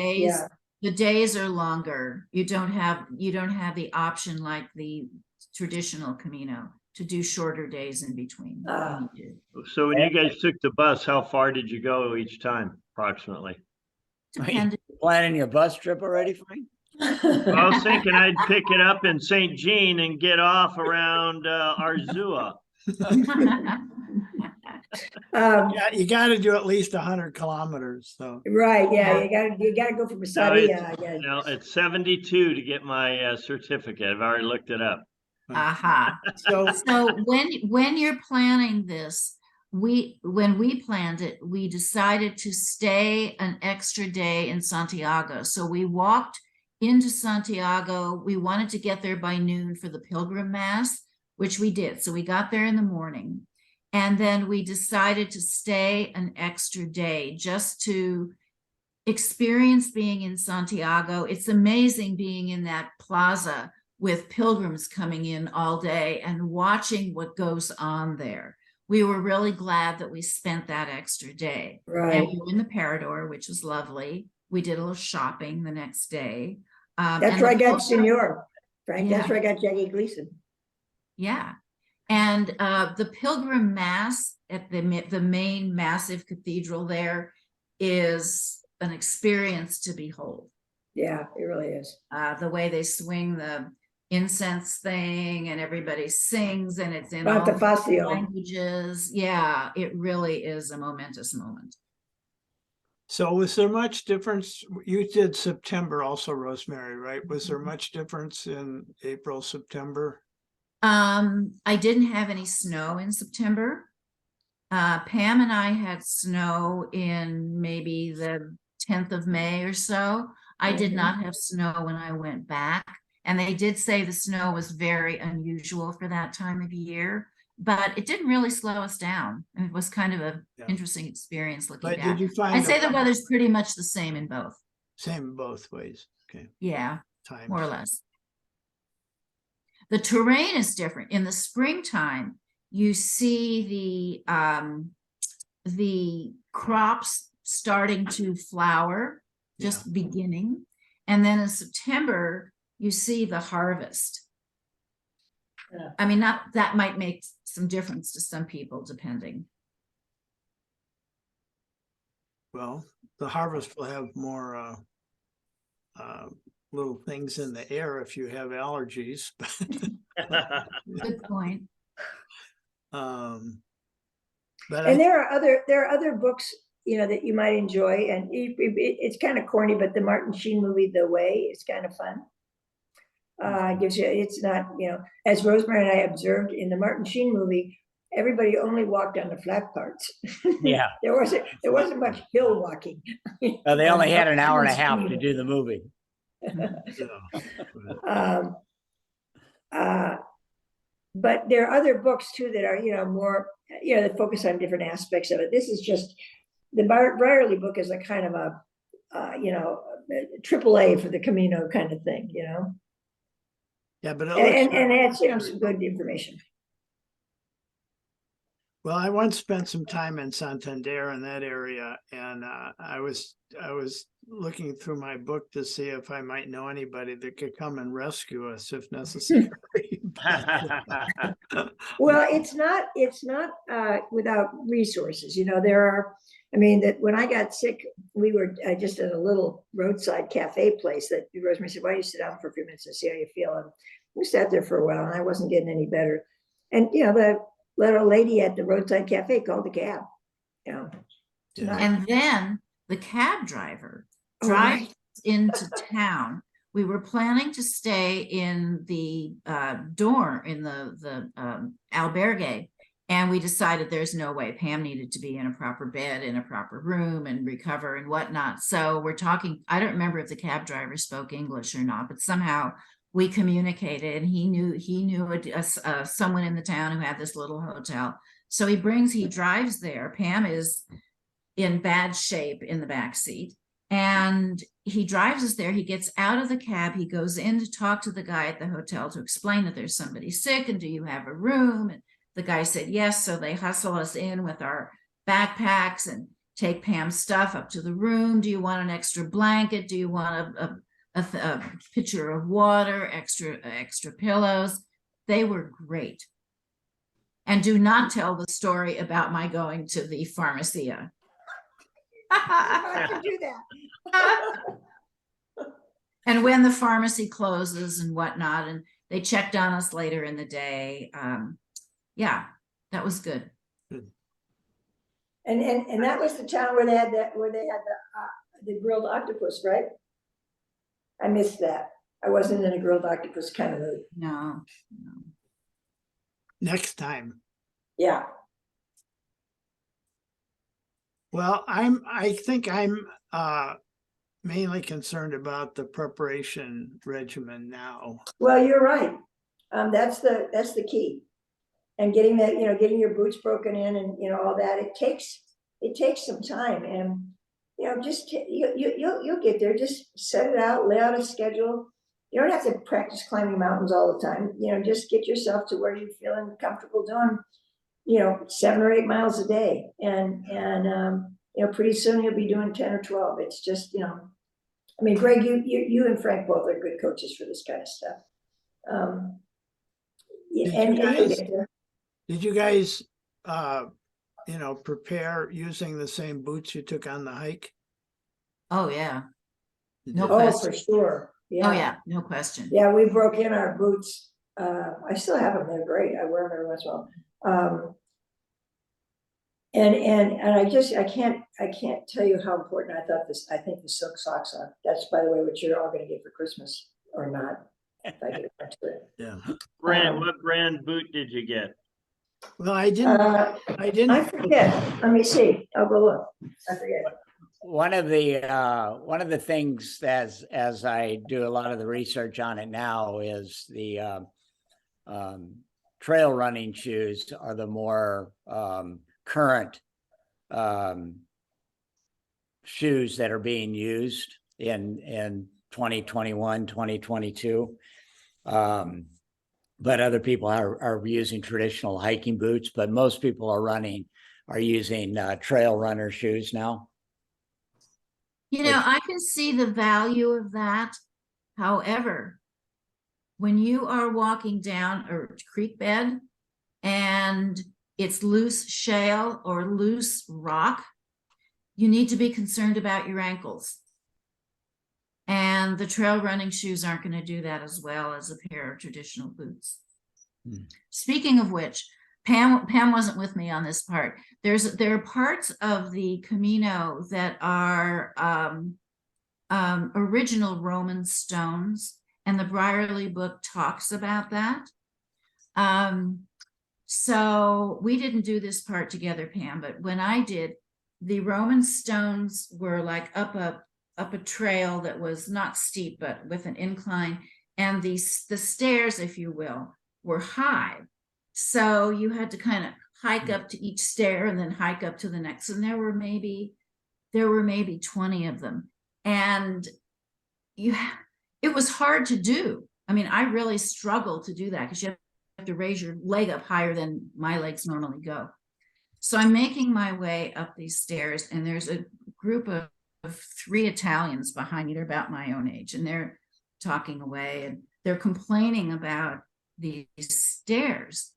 [SPEAKER 5] The days are longer. You don't have the option like the traditional Camino to do shorter days in between.
[SPEAKER 3] So when you guys took the bus, how far did you go each time, approximately?
[SPEAKER 5] Depended.
[SPEAKER 1] Planning your bus trip already, Frank?
[SPEAKER 3] Well, I was thinking I'd pick it up in St. Jean and get off around Arzua.
[SPEAKER 2] Yeah, you got to do at least 100 kilometers. So
[SPEAKER 4] right, yeah, you got to go from Massaria.
[SPEAKER 3] No, it's 72 to get my certificate. I've already looked it up.
[SPEAKER 5] Aha. So when you're planning this, when we planned it, we decided to stay an extra day in Santiago. So we walked into Santiago. We wanted to get there by noon for the pilgrim mass, which we did. So we got there in the morning. And then we decided to stay an extra day just to experience being in Santiago. It's amazing being in that plaza with pilgrims coming in all day and watching what goes on there. We were really glad that we spent that extra day.
[SPEAKER 4] Right.
[SPEAKER 5] And we were in the Parador, which was lovely. We did a little shopping the next day.
[SPEAKER 4] That's where I got Senor, Frank.
[SPEAKER 5] Yeah.
[SPEAKER 4] That's where I got Jackie Gleason.
[SPEAKER 5] Yeah. And the pilgrim mass at the main massive cathedral there is an experience to behold.
[SPEAKER 4] Yeah, it really is.
[SPEAKER 5] The way they swing the incense thing and everybody sings and it's in all languages. Yeah, it really is a momentous moment.
[SPEAKER 2] So was there much difference? You did September also, Rosemary, right? Was there much difference in April, September?
[SPEAKER 5] I didn't have any snow in September. Pam and I had snow in maybe the 10th of May or so. I did not have snow when I went back. And they did say the snow was very unusual for that time of year, but it didn't really slow us down. And it was kind of an interesting experience looking back.
[SPEAKER 2] Did you find
[SPEAKER 5] I'd say the weather's pretty much the same in both.
[SPEAKER 2] Same in both ways. Okay.
[SPEAKER 5] Yeah, more or less. The terrain is different. In the springtime, you see the crops starting to flower. just beginning. And then in September, you see the harvest.
[SPEAKER 4] Yeah.
[SPEAKER 5] I mean, that might make some difference to some people, depending.
[SPEAKER 2] Well, the harvest will have more little things in the air if you have allergies.
[SPEAKER 5] Good point.
[SPEAKER 2] But
[SPEAKER 4] And there are other books, you know, that you might enjoy, and it's kind of corny, but the Martin Sheen movie, The Way, is kind of fun. Gives you, it's not, you know, as Rosemary and I observed in the Martin Sheen movie, everybody only walked on the flat parts.
[SPEAKER 1] Yeah.
[SPEAKER 4] There wasn't much hill walking.
[SPEAKER 1] Well, they only had an hour and a half to do the movie.
[SPEAKER 4] Um, but there are other books too that are, you know, more, you know, that focus on different aspects of it. This is just, the Brierley book is a kind of a, you know, AAA for the Camino kind of thing, you know.
[SPEAKER 2] yeah, but it
[SPEAKER 4] And
[SPEAKER 2] looks
[SPEAKER 4] it's, you know, some good information.
[SPEAKER 2] well, I once spent some time in Santander in that area, and I was looking through my book to see if I might know anybody that could come and rescue us if necessary.
[SPEAKER 4] Well, it's not without resources, you know. There are, I mean, that when I got sick, we were just at a little roadside cafe place that Rosemary said, why don't you sit down for a few minutes and see how you feel? And we sat there for a while, and I wasn't getting any better. And, you know, the little lady at the roadside cafe called the cab, you know.
[SPEAKER 2] Yeah.
[SPEAKER 5] And then the cab driver
[SPEAKER 4] Oh,
[SPEAKER 5] drives
[SPEAKER 4] right.
[SPEAKER 5] into town. We were planning to stay in the dorm, in the albergue, and we decided there's no way. Pam needed to be in a proper bed, in a proper room, and recover and whatnot. So we're talking, I don't remember if the cab driver spoke English or not, but somehow we communicated, and he knew someone in the town who had this little hotel. So he drives there. Pam is in bad shape in the back seat, and he drives us there. He gets out of the cab. He goes in to talk to the guy at the hotel to explain that there's somebody sick, and do you have a room? And the guy said yes. So they hustle us in with our backpacks and take Pam's stuff up to the room. Do you want an extra blanket? Do you want a pitcher of water, extra pillows? They were great. And do not tell the story about my going to the pharmacia.
[SPEAKER 4] I can do that.
[SPEAKER 5] And when the pharmacy closes and whatnot, and they checked on us later in the day. Yeah, that was good.
[SPEAKER 4] And that was the town where they had the grilled octopus, right? I missed that. I wasn't in a grilled octopus kind of mood.
[SPEAKER 5] No.
[SPEAKER 2] Next time.
[SPEAKER 4] Yeah.
[SPEAKER 2] Well, I think I'm mainly concerned about the preparation regimen now.
[SPEAKER 4] Well, you're right. That's the key. And getting that, you know, getting your boots broken in, and, you know, all that, it takes some time. And, you know, just you'll get there. Just set it out, lay out a schedule. You don't have to practice climbing mountains all the time. You know, just get yourself to where you're feeling comfortable doing, you know, 7 or 8 miles a day. And you know, pretty soon you'll be doing 10 or 12. It's just, you know, I mean, Greg, you and Frank both are good coaches for this kind of stuff. And you'll get there.
[SPEAKER 2] Did you guys, you know, prepare using the same boots you took on the hike?
[SPEAKER 5] Oh yeah. No
[SPEAKER 4] Oh,
[SPEAKER 5] question.
[SPEAKER 4] for sure. Yeah.
[SPEAKER 5] Oh yeah, no question.
[SPEAKER 4] Yeah, we broke in our boots. I still have them. They're great. I wear them every once in a while. And I can't tell you how important I think the silk socks are. That's, by the way, what you're all going to get for Christmas, or not, if I get around to it.
[SPEAKER 2] Yeah.
[SPEAKER 3] What brand boot did you get?
[SPEAKER 2] Well, I didn't.
[SPEAKER 4] I forget. Let me see. I'll go look. I forget.
[SPEAKER 1] One of the things as I do a lot of the research on it now is the trail running shoes are the more current shoes that are being used in 2021, 2022. But other people are using traditional hiking boots, but most people are using trail runner shoes now.
[SPEAKER 5] You know, I can see the value of that. However, when you are walking down a creek bed and it's loose shale or loose rock, you need to be concerned about your ankles. And the trail running shoes aren't going to do that as well as a pair of traditional boots. Speaking of which, Pam wasn't with me on this part. There are parts of the Camino that are original Roman stones, and the Brierley book talks about that. So we didn't do this part together, Pam, but when I did, the Roman stones were like up a trail that was not steep, but with an incline, and the stairs, if you will, were high. So you had to kind of hike up to each stair and then hike up to the next. And there were maybe 20 of them. And it was hard to do. I mean, I really struggled to do that because you have to raise your leg up higher than my legs normally go. So I'm making my way up these stairs, and there's a group of 3 Italians behind me. They're about my own age, and they're talking away, and they're complaining about these stairs.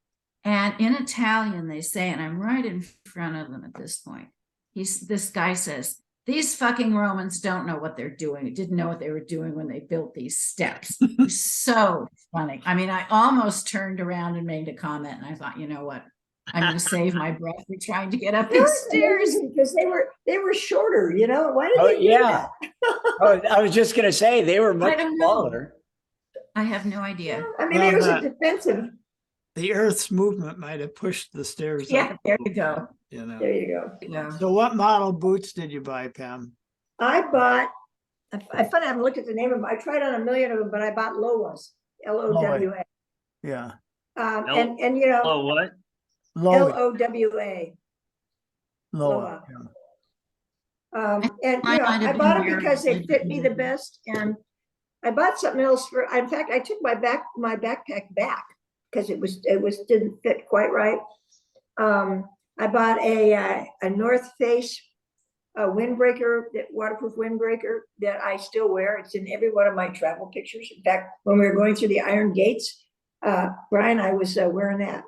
[SPEAKER 5] And in Italian, they say, and I'm right in front of them at this point, this guy says, "These fucking Romans don't know what they're doing. Didn't know what they were doing when they built these steps." So funny. I mean, I almost turned around and made a comment, and I thought, you know what? I'm going to save my breath for trying to get up these stairs.
[SPEAKER 4] Because they were shorter, you know? Why did
[SPEAKER 1] Oh,
[SPEAKER 4] they do
[SPEAKER 1] yeah.
[SPEAKER 4] that?
[SPEAKER 1] I was just gonna say they were much
[SPEAKER 5] don't know.
[SPEAKER 1] smaller.
[SPEAKER 5] I have no idea.
[SPEAKER 4] I mean, it was a defensive.
[SPEAKER 2] The Earth's movement might have pushed the stairs
[SPEAKER 5] Yeah,
[SPEAKER 2] up,
[SPEAKER 5] there you go.
[SPEAKER 2] you know.
[SPEAKER 4] There you go.
[SPEAKER 5] Yeah.
[SPEAKER 2] So what model boots did you buy, Pam?
[SPEAKER 4] I bought, I found I haven't looked at the name of them. I tried on a million of them, but I bought Lowas, Lowa.
[SPEAKER 2] Yeah.
[SPEAKER 4] And you know,
[SPEAKER 3] Oh, what?
[SPEAKER 2] Lowa.
[SPEAKER 4] Lowa.
[SPEAKER 2] Lowa. yeah.
[SPEAKER 4] And
[SPEAKER 5] Mine
[SPEAKER 4] you know,
[SPEAKER 5] might have
[SPEAKER 4] I bought
[SPEAKER 5] been
[SPEAKER 4] them because they
[SPEAKER 5] yours.
[SPEAKER 4] fit me the best. And I bought something else in fact, I took my backpack back because it didn't fit quite right. I bought a North Face windbreaker, waterproof windbreaker that I still wear. It's in every one of my travel pictures. In fact, when we were going through the Iron Gates, Brian, I was wearing that.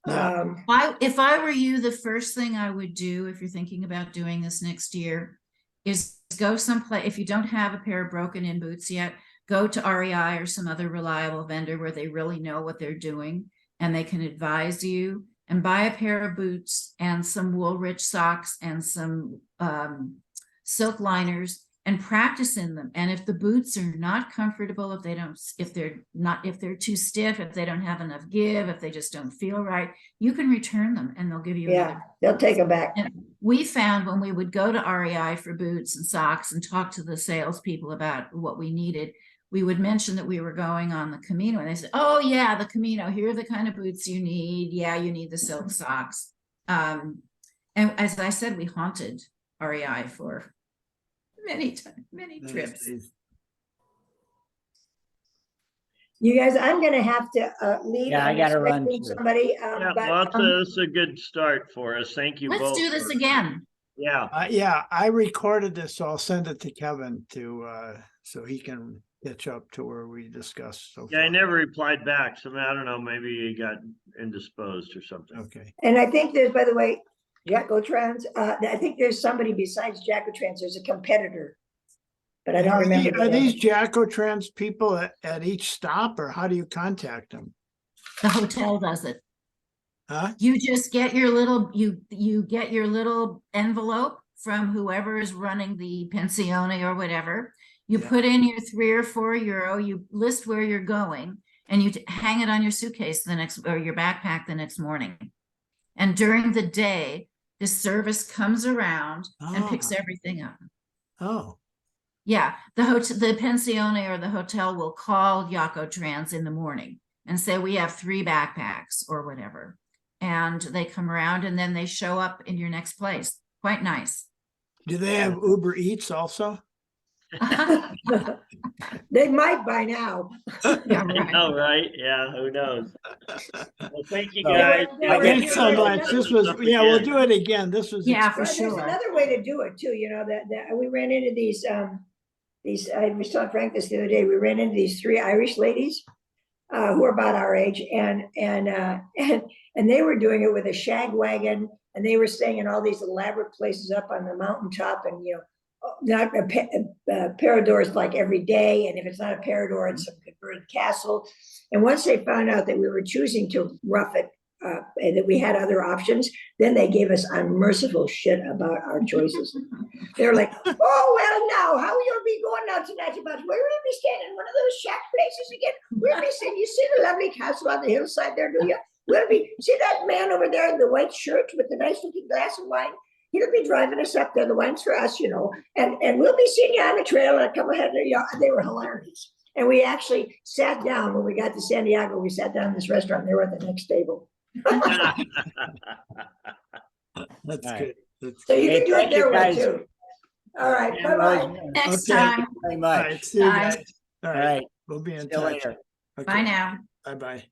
[SPEAKER 2] Yeah.
[SPEAKER 5] If I were you, the first thing I would do, if you're thinking about doing this next year, is go someplace. If you don't have a pair of broken-in boots yet, go to REI or some other reliable vendor where they really know what they're doing and they can advise you, and buy a pair of boots and some Woolrich socks and some silk liners and practice in them. And if the boots are not comfortable, if they're too stiff, if they don't have enough give, if they just don't feel right, you can return them and they'll give you
[SPEAKER 4] Yeah, they'll take them back.
[SPEAKER 5] And we found when we would go to REI for boots and socks and talk to the salespeople about what we needed, we would mention that we were going on the Camino, and they said, "Oh yeah, the Camino, here are the kind of boots you need. Yeah, you need the silk socks." And as I said, we haunted REI for many trips.
[SPEAKER 4] You guys, I'm gonna have to leave.
[SPEAKER 1] Yeah, I
[SPEAKER 4] I'm
[SPEAKER 1] gotta run
[SPEAKER 4] expecting
[SPEAKER 1] too.
[SPEAKER 4] somebody.
[SPEAKER 3] Yeah,
[SPEAKER 4] But,
[SPEAKER 3] well, that's a good start for us. Thank you both.
[SPEAKER 5] Let's do this
[SPEAKER 3] for-
[SPEAKER 5] again.
[SPEAKER 3] Yeah,
[SPEAKER 2] Yeah, I recorded this, so I'll send it to Kevin so he can catch up to where we discussed so
[SPEAKER 3] yeah, I
[SPEAKER 2] far.
[SPEAKER 3] never replied back, so I don't know, maybe he got indisposed or something.
[SPEAKER 2] Okay.
[SPEAKER 4] And I think there's, by the way, Jackotrans, I think there's somebody besides Jackotrans, there's a competitor. But I don't remember. the
[SPEAKER 2] Are
[SPEAKER 4] name.
[SPEAKER 2] these Jackotrans people at each stop, or how do you contact them?
[SPEAKER 5] The hotel does it.
[SPEAKER 2] Huh?
[SPEAKER 5] You just get your little, you get your little envelope from whoever is running the pensione or whatever. You
[SPEAKER 2] Yeah.
[SPEAKER 5] put in your €3 or €4, you list where you're going, and you hang it on your suitcase or your backpack the next morning. And during the day, the service comes around and picks
[SPEAKER 2] Ah.
[SPEAKER 5] everything up.
[SPEAKER 2] Oh,
[SPEAKER 5] Yeah, the pensione or the hotel will call Jackotrans in the morning and say, "We have 3 backpacks," or whatever. And they come around and then they show up in your next place. Quite nice.
[SPEAKER 2] do they have Uber Eats also?
[SPEAKER 4] They might by now.
[SPEAKER 5] Yeah, right.
[SPEAKER 3] Oh, right, yeah, who knows? Well, thank you
[SPEAKER 1] So-
[SPEAKER 3] guys.
[SPEAKER 1] I
[SPEAKER 2] Thanks so
[SPEAKER 1] guess-
[SPEAKER 2] much. This was, yeah, we'll do it again. This was.
[SPEAKER 5] Yeah, for
[SPEAKER 4] Well, there's
[SPEAKER 5] sure.
[SPEAKER 4] another way to do it too, you know, that we ran into these, I was telling Frank this the other day, we ran into these three Irish ladies who are about our age and they were doing it with a shag wagon and they were staying in all these elaborate places up on the mountaintop and, you know, not a Parador is like every day. And if it's not a Parador, it's some converted castle. And once they found out that we were choosing to rough it, and that we had other options, then they gave us unmerciful shit about our choices. They're like, oh, well, now, how are you gonna be going out tonight? About where will you be staying in one of those shack places again? We'll be staying. You see the lovely castle on the hillside there, do you? We'll be, see that man over there in the white shirt with the nice looking glass of wine? He'll be driving us up there. The wine's for us, you know, and we'll be seeing you on the trail and come ahead. They were hilarious. And we actually sat down when we got to San Diego. We sat down in this restaurant and they were at the next table.
[SPEAKER 2] That's
[SPEAKER 1] All
[SPEAKER 2] good. That's
[SPEAKER 4] So you
[SPEAKER 1] Hey,
[SPEAKER 4] can do it
[SPEAKER 1] thank you,
[SPEAKER 4] their way
[SPEAKER 1] guys.
[SPEAKER 4] too. All right,
[SPEAKER 1] And
[SPEAKER 4] bye-bye.
[SPEAKER 1] Rosemary,
[SPEAKER 5] Next
[SPEAKER 2] Okay.
[SPEAKER 5] time.
[SPEAKER 1] Very
[SPEAKER 2] all
[SPEAKER 1] much.
[SPEAKER 2] right. See you
[SPEAKER 5] Bye.
[SPEAKER 2] guys. All
[SPEAKER 1] All
[SPEAKER 2] right.
[SPEAKER 1] right.
[SPEAKER 2] We'll be in
[SPEAKER 1] See you
[SPEAKER 2] touch.
[SPEAKER 1] later.
[SPEAKER 5] Bye now.
[SPEAKER 2] Bye-bye.